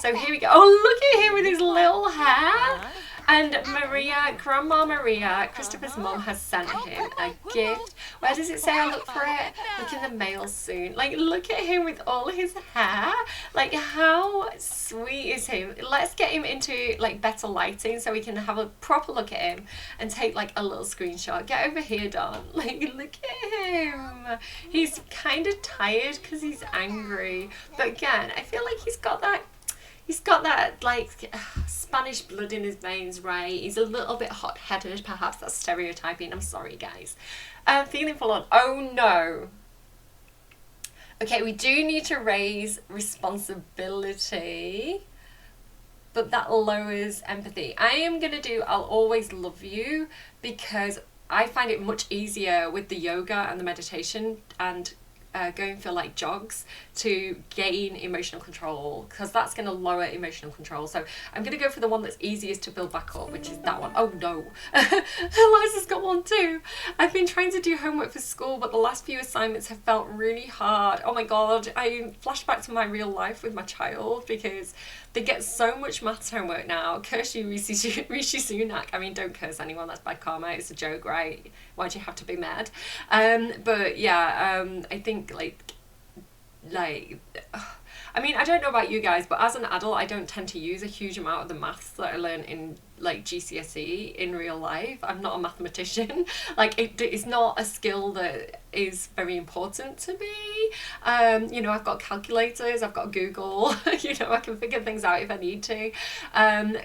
So here we go. Oh, look at him with his little hair. And Maria, Grandma Maria, Christopher's mum, has sent him a gift. Where does it say I look for it? Look in the mail soon. Like, look at him with all his hair. Like, how sweet is him? Let's get him into like better lighting so we can have a proper look at him and take like a little screenshot. Get over here, Don. Like, look at him. He's kind of tired because he's angry. But again, I feel like he's got that like Spanish blood in his veins, right? He's a little bit hot-headed, perhaps that's stereotyping. I'm sorry, guys. Feeling full on. Oh no. Okay, we do need to raise responsibility, but that lowers empathy. I am gonna do I'll always love you, because I find it much easier with the yoga and the meditation and going for like jogs to gain emotional control, because that's going to lower emotional control. So I'm going to go for the one that's easiest to build back up, which is that one. Oh no, Eliza's got one too. I've been trying to do homework for school, but the last few assignments have felt really hard. Oh my god, I flash back to my real life with my child, because they get so much maths homework now. Curse you, Rishi Sunak. I mean, don't curse anyone, that's bad karma, it's a joke, right? Why'd you have to be mad? But yeah, I think I mean, I don't know about you guys, but as an adult, I don't tend to use a huge amount of the maths that I learn in like GCSE in real life. I'm not a mathematician. Like, it is not a skill that is very important to me. You know, I've got calculators, I've got Google, you know, I can figure things out if I need to.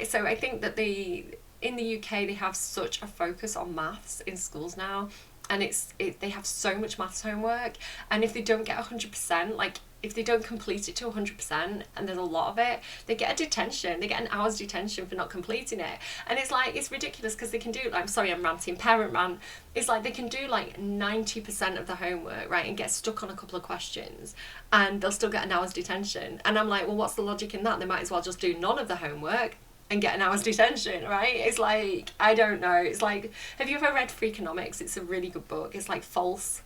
So I think that in the UK, they have such a focus on maths in schools now, and they have so much maths homework, and if they don't get 100%, like if they don't complete it to 100%, and there's a lot of it, they get a detention. They get an hour's detention for not completing it. And it's like, it's ridiculous, because they can do, I'm sorry, I'm ranting, parent rant. It's like they can do like 90% of the homework, right, and get stuck on a couple of questions, and they'll still get an hour's detention. And I'm like, well, what's the logic in that? They might as well just do none of the homework and get an hour's detention, right? It's like, I don't know. It's like, have you ever read Freakonomics? It's a really good book. It's like false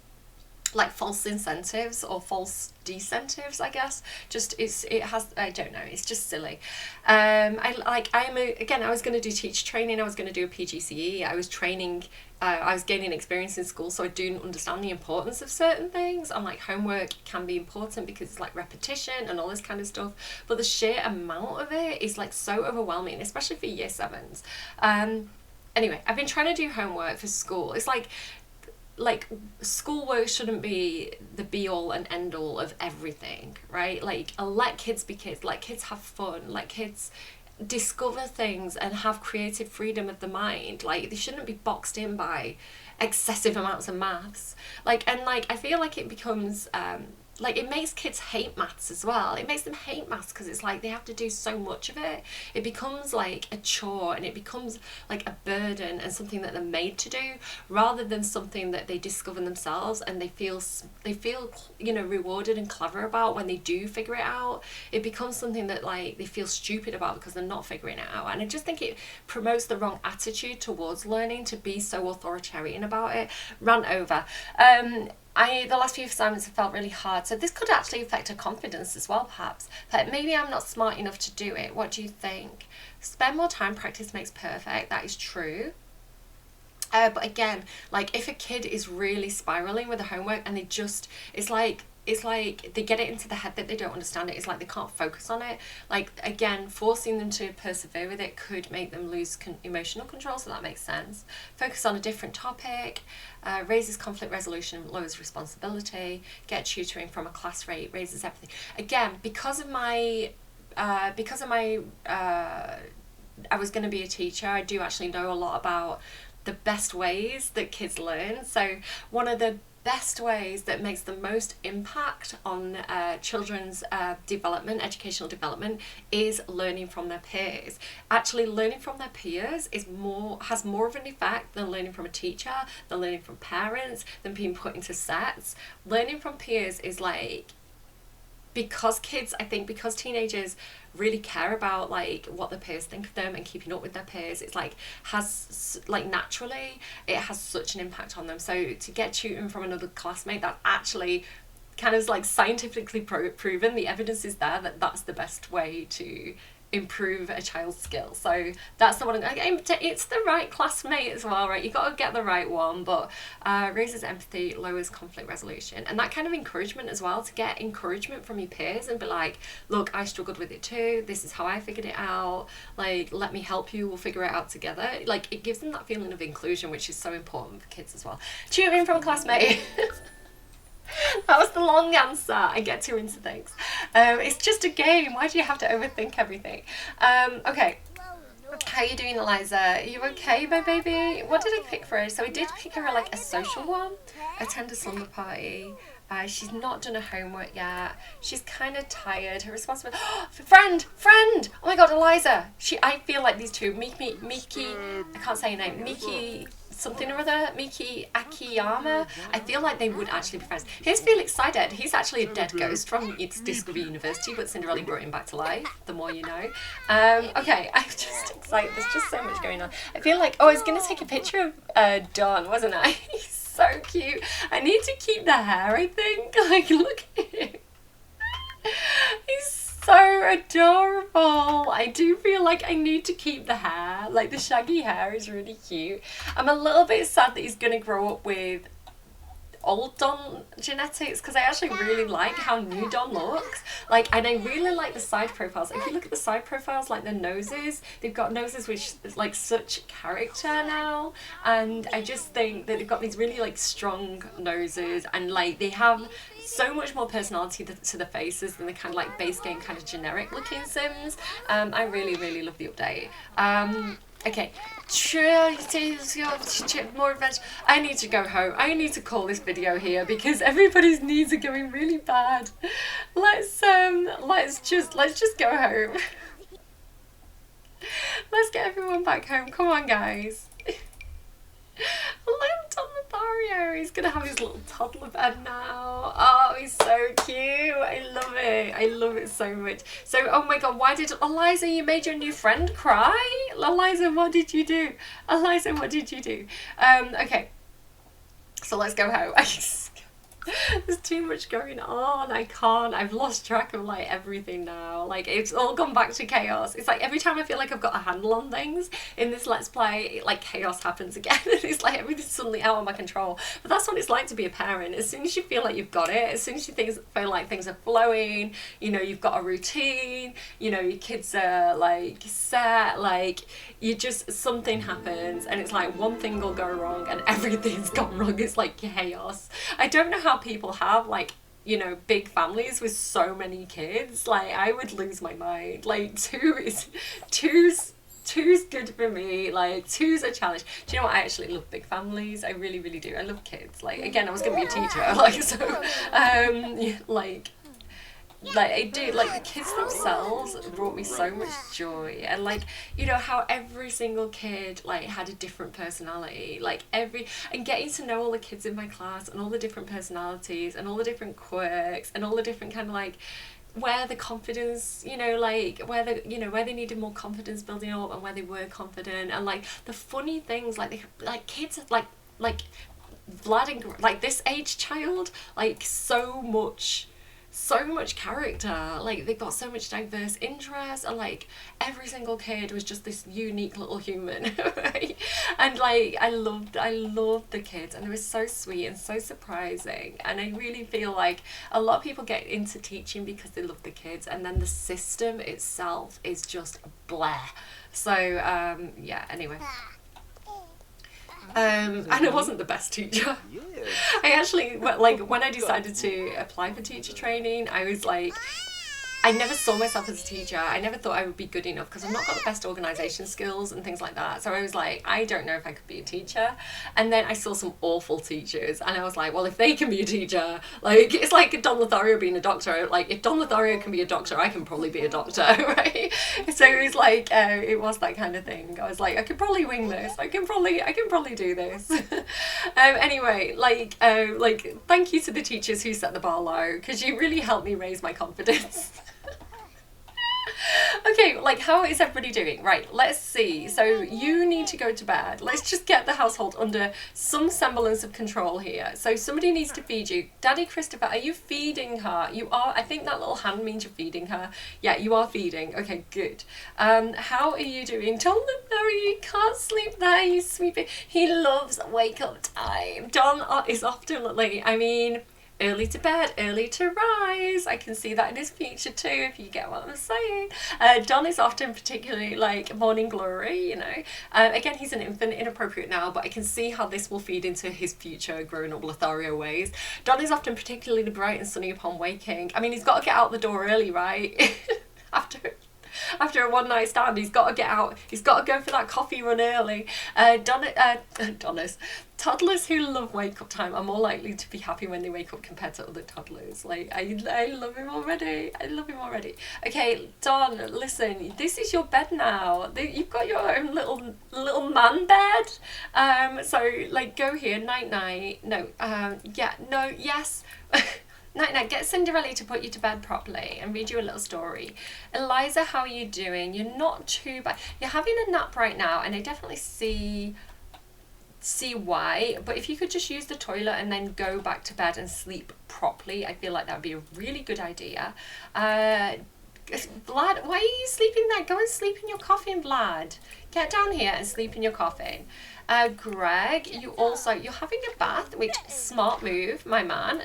incentives or false decentives, I guess. It has, I don't know, it's just silly. I was going to do teacher training. I was going to do a PGCE. I was gaining experience in school, so I do understand the importance of certain things. I'm like, homework can be important because it's like repetition and all this kind of stuff, but the sheer amount of it is like so overwhelming, especially for year 7s. Anyway, I've been trying to do homework for school. It's like schoolwork shouldn't be the be all and end all of everything, right? Like, let kids be kids, let kids have fun, let kids discover things and have creative freedom of the mind. Like, they shouldn't be boxed in by excessive amounts of maths. I feel like it becomes it makes kids hate maths as well. It makes them hate maths because it's like they have to do so much of it. It becomes like a chore, and it becomes like a burden and something that they're made to do, rather than something that they discover themselves and they feel you know, rewarded and clever about when they do figure it out. It becomes something that like they feel stupid about because they're not figuring it out. And I just think it promotes the wrong attitude towards learning, to be so authoritarian about it. Rant over. The last few assignments have felt really hard, so this could actually affect her confidence as well, perhaps. But maybe I'm not smart enough to do it. What do you think? Spend more time, practice makes perfect. That is true. But again, like, if a kid is really spiraling with the homework and it's like they get it into the head that they don't understand it. It's like they can't focus on it. Like, again, forcing them to persevere with it could make them lose emotional control, so that makes sense. Focus on a different topic, raises conflict resolution, lowers responsibility, get tutoring from a class rate, raises empathy. Again, because of my I was going to be a teacher, I do actually know a lot about the best ways that kids learn. So one of the best ways that makes the most impact on children's educational development, is learning from their peers. Actually, learning from their peers has more of an effect than learning from a teacher, than learning from parents, than being put into sets. Learning from peers is like, because teenagers really care about like what their peers think of them and keeping up with their peers, it's like naturally it has such an impact on them. So to get tutoring from another classmate, that actually kind of like scientifically proven, the evidence is there that that's the best way to improve a child's skills. So that's the one. It's the right classmate as well, right? You got to get the right one. But raises empathy, lowers conflict resolution, and that kind of encouragement as well, to get encouragement from your peers and be like, look, I struggled with it too, this is how I figured it out, like, let me help you, we'll figure it out together. Like, it gives them that feeling of inclusion, which is so important for kids as well. Tutoring from a classmate. That was the long answer. I get too into things. It's just a game. Why do you have to overthink everything? Okay. How are you doing, Eliza? Are you okay, my baby? What did I pick for her? So I did pick her like a social one. Attend a slumber party. She's not done her homework yet. She's kind of tired. Her responsibility. Friend! Oh my God, Eliza. I feel like these two. Miki. I can't say her name. Miki something or other, Miki Akiyama. I feel like they would actually be friends. Here's Felix Sided. He's actually a dead ghost from its Discovery University, but Cinderella brought him back to life. The more you know. Okay, I'm just excited. There's just so much going on. I feel like, oh, I was going to take a picture of Don, wasn't I? He's so cute. I need to keep the hair, I think. Like, look at him. He's so adorable. I do feel like I need to keep the hair. Like, the shaggy hair is really cute. I'm a little bit sad that he's going to grow up with old Don genetics, because I actually really like how new Don looks. Like, and I really like the side profiles. If you look at the side profiles, like the noses, they've got noses which is like such character now, and I just think that they've got these really like strong noses, and like they have so much more personality to the faces than the kind of like base game kind of generic looking Sims. I really love the update. Okay, more adventure. I need to go home. I need to call this video here because everybody's needs are going really bad. Let's just go home. Let's get everyone back home. Come on, guys. Look, Don Lothario. He's gonna have his little toddler bed now. Oh, he's so cute. I love it. I love it so much. So, oh my god, why did Eliza, you made your new friend cry? Eliza, what did you do? Eliza, what did you do? Okay. So let's go home. There's too much going on. I can't. I've lost track of like everything now. Like, it's all gone back to chaos. It's like every time I feel like I've got a handle on things in this Let's Play, like chaos happens again. It's like everything's suddenly out of my control. But that's what it's like to be a parent. As soon as you feel like you've got it, as soon as you feel like things are flowing, you know, you've got a routine, you know, your kids are like set, like you just, something happens and it's like one thing will go wrong and everything's gone wrong. It's like chaos. I don't know how people have like, you know, big families with so many kids. Like, I would lose my mind. Like, two's good for me. Like, two's a challenge. Do you know what? I actually love big families. I really do. I love kids. Like, again, I was gonna be a teacher. Like, so like I do, like the kids themselves brought me so much joy, and like, you know, how every single kid like had a different personality, like and getting to know all the kids in my class and all the different personalities and all the different quirks and all the different kind of like where the confidence, you know, like where they needed more confidence building up and where they were confident, and like the funny things, like kids like Vlad and like this age child, like so much character, like they've got so much diverse interests, and like every single kid was just this unique little human. Right? And like I loved the kids, and it was so sweet and so surprising, and I really feel like a lot of people get into teaching because they love the kids, and then the system itself is just blah. So yeah, anyway. And I wasn't the best teacher. I actually, like, when I decided to apply for teacher training, I was like, I never saw myself as a teacher. I never thought I would be good enough because I've not got the best organisation skills and things like that. So I was like, I don't know if I could be a teacher. And then I saw some awful teachers, and I was like, well, if they can be a teacher, like, it's like Don Lothario being a doctor. Like, if Don Lothario can be a doctor, I can probably be a doctor, right? So it was like, it was that kind of thing. I was like, I could probably wing this. I can probably do this. Anyway, like, thank you to the teachers who set the bar low, because you really helped me raise my confidence. Okay, like, how is everybody doing? Right, let's see. So you need to go to bed. Let's just get the household under some semblance of control here. So somebody needs to feed you. Daddy Christopher, are you feeding her? You are. I think that little hand means you're feeding her. Yeah, you are feeding. Okay, good. How are you doing? Don, no, you can't sleep there, you sweet. He loves wake up time. Don is often, I mean, early to bed, early to rise. I can see that in his future too, if you get what I'm saying. Don is often particularly like morning glory, you know. Again, he's an infant, inappropriate now, but I can see how this will feed into his future grown up Lothario ways. Don is often particularly bright and sunny upon waking. I mean, he's got to get out the door early, right? after a one night stand. He's got to get out. He's got to go for that coffee run early. Toddlers who love wake up time are more likely to be happy when they wake up compared to other toddlers. Like, I love him already. I love him already. Okay, Don, listen, this is your bed now. You've got your own little man bed. So, like, go here, night night. No, yes. Night night, get Cinderella to put you to bed properly and read you a little story. Eliza, how are you doing? You're not too bad. You're having a nap right now, and I definitely see why, but if you could just use the toilet and then go back to bed and sleep properly, I feel like that would be a really good idea. Vlad, why are you sleeping there? Go and sleep in your coffin, Vlad. Get down here and sleep in your coffin. Greg, you're having a bath, which smart move, my man.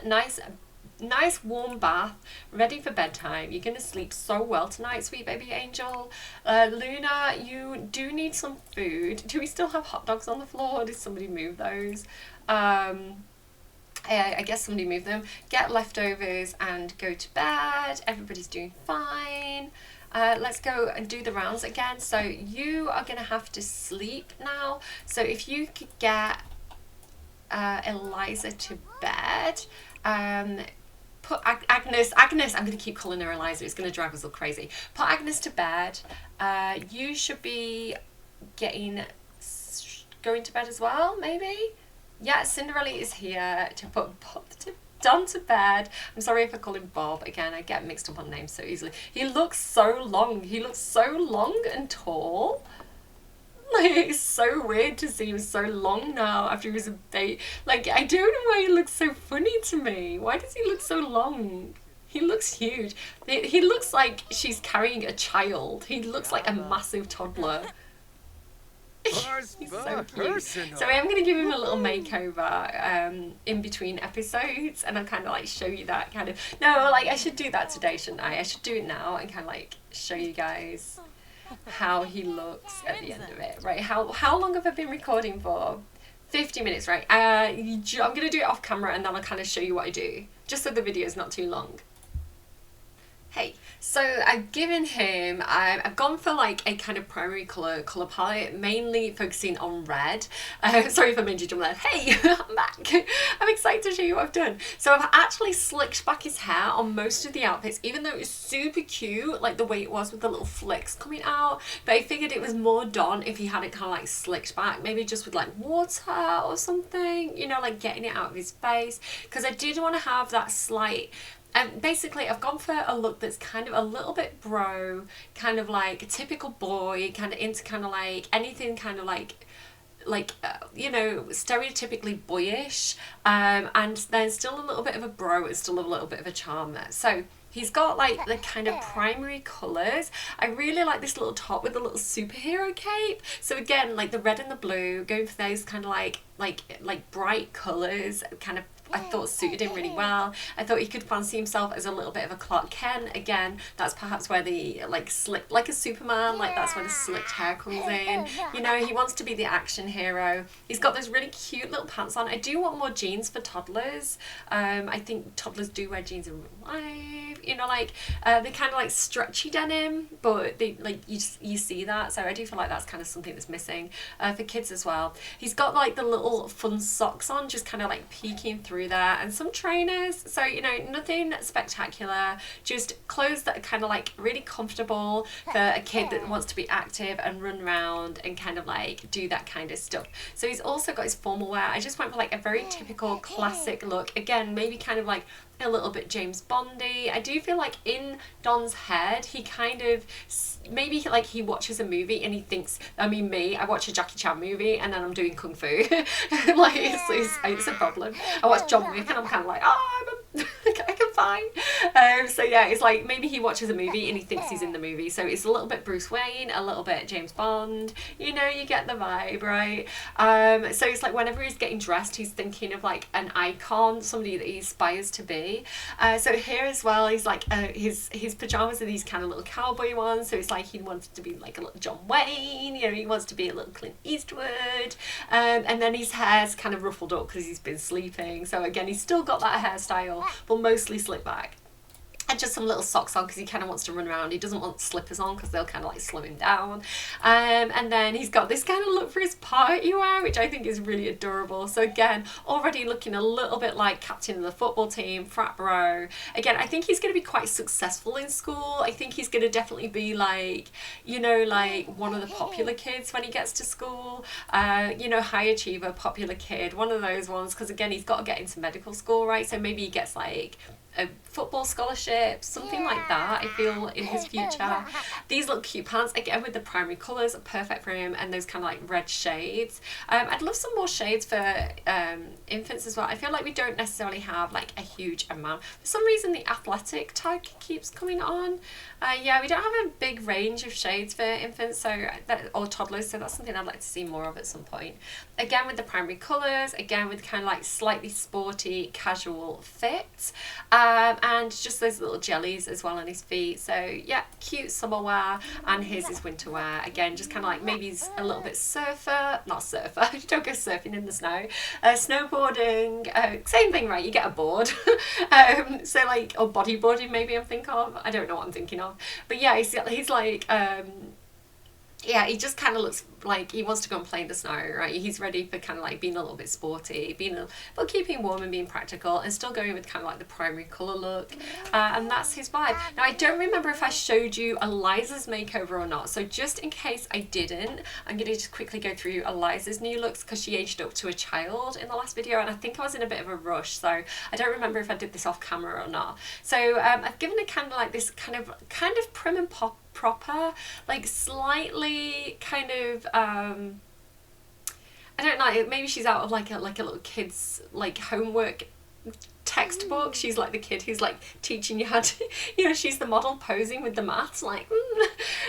Nice warm bath, ready for bedtime. You're going to sleep so well tonight, sweet baby angel. Luna, you do need some food. Do we still have hot dogs on the floor? Did somebody move those? I guess somebody moved them. Get leftovers and go to bed. Everybody's doing fine. Let's go and do the rounds again. So you are going to have to sleep now. So if you could get Eliza to bed, put Agnes, I'm going to keep calling her Eliza, it's going to drive us all crazy. Put Agnes to bed. You should be going to bed as well, maybe? Yeah, Cinderella is here to put Don to bed. I'm sorry if I call him Bob. Again, I get mixed up on names so easily. He looks so long. He looks so long and tall. Like, it's so weird to see him so long now after he was a baby. Like, I don't know why he looks so funny to me. Why does he look so long? He looks huge. He looks like she's carrying a child. He looks like a massive toddler. He's so cute. So I am going to give him a little makeover in between episodes, and I'll kind of like show you that kind of... No, like, I should do that today, shouldn't I? I should do it now and kind of like show you guys how he looks at the end of it, right? How long have I been recording for? 50 minutes, right? I'm gonna do it off camera and then I'll kind of show you what I do, just so the video is not too long. Hey, so I've given him, I've gone for like a kind of primary colour palette, mainly focusing on red. Sorry if I made you jump there. Hey, I'm back. I'm excited to show you what I've done. So I've actually slicked back his hair on most of the outfits, even though it was super cute, like the way it was with the little flicks coming out. But I figured it was more Don if he had it kind of like slicked back, maybe just with like water or something, you know, like getting it out of his face. Because I did want to have that slight... And basically I've gone for a look that's kind of a little bit bro, kind of like a typical boy, kind of into kind of like anything kind of like you know, stereotypically boyish, and then still a little bit of a bro and still a little bit of a charm there. So he's got like the kind of primary colours. I really like this little top with the little superhero cape. So again, like the red and the blue, going for those kind of like bright colours, kind of I thought suited him really well. I thought he could fancy himself as a little bit of a Clark Kent. Again, that's perhaps where the like slick, like a Superman, like that's where the slicked hair comes in. You know, he wants to be the action hero. He's got those really cute little pants on. I do want more jeans for toddlers. I think toddlers do wear jeans in real life. You know, like they kind of like stretchy denim, but they like you see that. So I do feel like that's kind of something that's missing for kids as well. He's got like the little fun socks on, just kind of like peeking through there, and some trainers. So, you know, nothing spectacular, just clothes that are kind of like really comfortable for a kid that wants to be active and run around and kind of like do that kind of stuff. So he's also got his formal wear. I just went for like a very typical classic look. Again, maybe kind of like a little bit James Bondy. I do feel like in Don's head, he kind of, maybe like he watches a movie and he thinks, I mean me, I watch a Jackie Chan movie and then I'm doing Kung Fu. Like it's a problem. I watch John Wick and I'm kind of like, oh, I can fine. So yeah, it's like maybe he watches a movie and he thinks he's in the movie. So it's a little bit Bruce Wayne, a little bit James Bond, you know, you get the vibe, right? So it's like whenever he's getting dressed, he's thinking of like an icon, somebody that he aspires to be. So here as well, he's like his pajamas are these kind of little cowboy ones. So it's like he wants to be like a little John Wayne, you know, he wants to be a little Clint Eastwood, and then his hair's kind of ruffled up because he's been sleeping. So again, he's still got that hairstyle, but mostly slicked back. and just some little socks on because he kind of wants to run around. He doesn't want slippers on because they'll kind of like slow him down. And then he's got this kind of look for his party wear, which I think is really adorable. So again, already looking a little bit like captain of the football team, frat bro. Again, I think he's going to be quite successful in school. I think he's going to definitely be like, you know, like one of the popular kids when he gets to school. You know, high achiever, popular kid, one of those ones, because again, he's got to get into medical school, right? So maybe he gets like a football scholarship, something like that, I feel, in his future. These look cute pants, again with the primary colours, are perfect for him, and those kind of like red shades. I'd love some more shades for infants as well. I feel like we don't necessarily have like a huge amount. For some reason the athletic tag keeps coming on. Yeah, we don't have a big range of shades for infants or toddlers, so that's something I'd like to see more of at some point. Again with the primary colours, again with kind of like slightly sporty casual fit. And just those little jellies as well on his feet. So yeah, cute summer wear, and here's his winter wear. Again, just kind of like maybe he's a little bit not surfer, you don't go surfing in the snow. Snowboarding, same thing, right? You get a board. So like, or bodyboarding maybe I'm thinking of. I don't know what I'm thinking of. But yeah, he's like, yeah, he just kind of looks like he wants to go and play in the snow, right? He's ready for kind of like being a little bit sporty, but keeping warm and being practical, and still going with kind of like the primary colour look. And that's his vibe. Now, I don't remember if I showed you Eliza's makeover or not, so just in case I didn't, I'm going to just quickly go through Eliza's new looks, because she aged up to a child in the last video, and I think I was in a bit of a rush, so I don't remember if I did this off camera or not. So I've given her kind of like this kind of prim and proper, like slightly kind of I don't know, maybe she's out of like a little kid's like homework textbook. She's like the kid who's like teaching you how to, you know, she's the model posing with the maths, like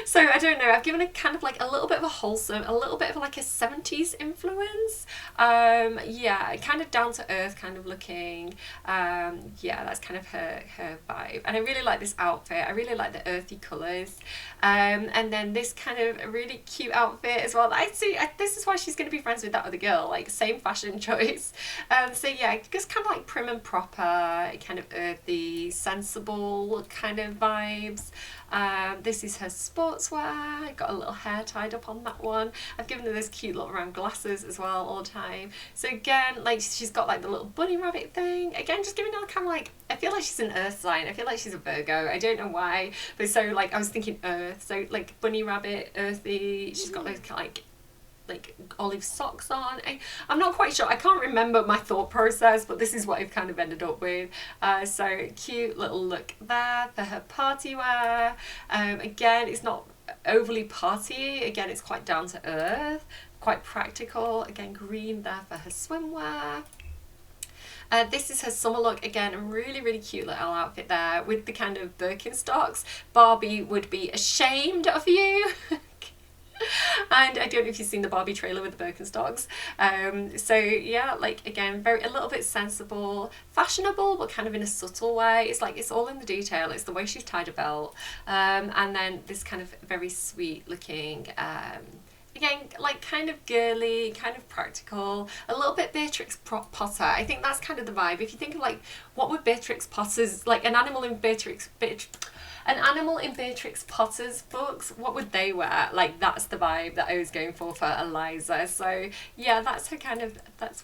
So I don't know, I've given it kind of like a little bit of a wholesome, a little bit of like a 70s influence. Yeah, kind of down to earth kind of looking. Yeah, that's kind of her vibe, and I really like this outfit. I really like the earthy colours. And then this kind of really cute outfit as well. This is why she's going to be friends with that other girl, like same fashion choice. So yeah, just kind of like prim and proper, kind of earthy, sensible kind of vibes. This is her sportswear. Got a little hair tied up on that one. I've given her those cute little round glasses as well all the time. So again, like she's got like the little bunny rabbit thing. Again, just giving her kind of like, I feel like she's an earth sign. I feel like she's a Virgo. I don't know why, but so like I was thinking earth. So like bunny rabbit, earthy. She's got those like olive socks on. I'm not quite sure, I can't remember my thought process, but this is what I've kind of ended up with. So cute little look there for her party wear. Again, it's not overly party, again it's quite down to earth, quite practical. Again, green there for her swimwear. This is her summer look. Again, a really cute little outfit there with the kind of Birkenstocks. Barbie would be ashamed of you. And I don't know if you've seen the Barbie trailer with the Birkenstocks. So yeah, like again, a little bit sensible, fashionable, but kind of in a subtle way. It's like, it's all in the detail. It's the way she's tied a belt. And then this kind of very sweet looking, again, like kind of girly, kind of practical, a little bit Beatrix Potter. I think that's kind of the vibe. If you think of like, what would Beatrix Potter's, like an animal in Beatrix Potter's books, what would they wear? Like, that's the vibe that I was going for Eliza. So yeah, that's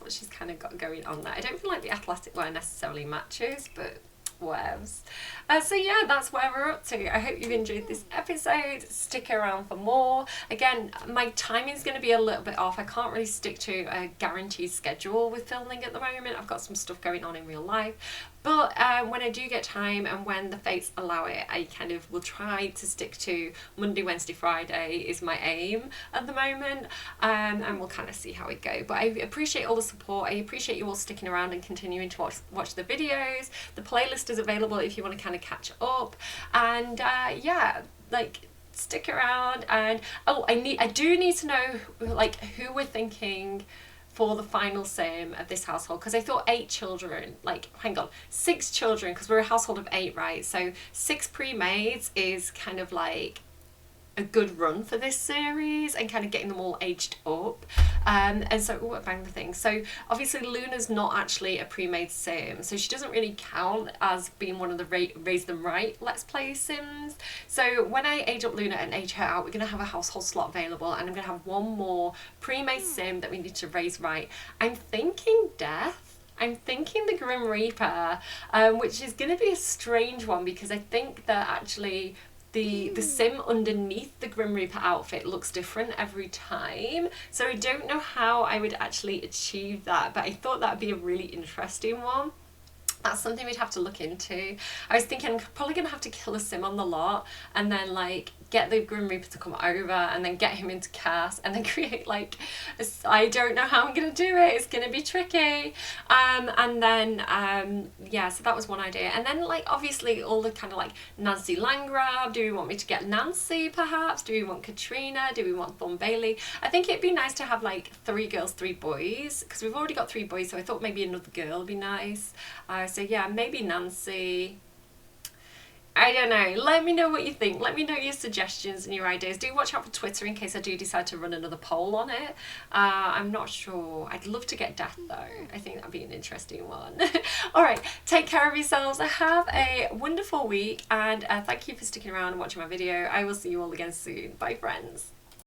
what she's kind of got going on there. I don't feel like the athletic wear necessarily matches, but whatevs. So yeah, that's where we're up to. I hope you've enjoyed this episode. Stick around for more. Again, my timing's going to be a little bit off. I can't really stick to a guaranteed schedule with filming at the moment. I've got some stuff going on in real life. But when I do get time and when the fates allow it, I kind of will try to stick to Monday, Wednesday, Friday is my aim at the moment, and we'll kind of see how it goes. But I appreciate all the support. I appreciate you all sticking around and continuing to watch the videos. The playlist is available if you want to kind of catch up, and yeah, like, stick around. And oh, I do need to know like who we're thinking for the final sim of this household, because I thought 8 children, like, hang on, 6 children, because we're a household of 8, right? So 6 pre-mades is kind of like a good run for this series and kind of getting them all aged up. And so, oh, I banged the thing. So obviously Luna's not actually a pre-made sim, so she doesn't really count as being one of the Raise Them Right Let's Play sims. So when I age up Luna and age her out, we're going to have a household slot available, and I'm going to have one more pre-made sim that we need to raise right. I'm thinking Death. I'm thinking the Grim Reaper, which is going to be a strange one because I think that actually the sim underneath the Grim Reaper outfit looks different every time. So I don't know how I would actually achieve that, but I thought that would be a really interesting one. That's something we'd have to look into. I was thinking I'm probably going to have to kill a sim on the lot and then like get the Grim Reaper to come over and then get him into cast and then create like I don't know how I'm going to do it. It's going to be tricky. And then yeah, so that was one idea. And then like obviously all the kind of like Nancy Landgrab. Do we want me to get Nancy perhaps? Do we want Katrina? Do we want Thorn Bailey? I think it'd be nice to have like 3 girls, 3 boys, because we've already got 3 boys, so I thought maybe another girl would be nice. So yeah, maybe Nancy. I don't know. Let me know what you think. Let me know your suggestions and your ideas. Do watch out for Twitter in case I do decide to run another poll on it. I'm not sure. I'd love to get Death though. I think that'd be an interesting one. Alright, take care of yourselves. Have a wonderful week, and thank you for sticking around and watching my video. I will see you all again soon. Bye friends.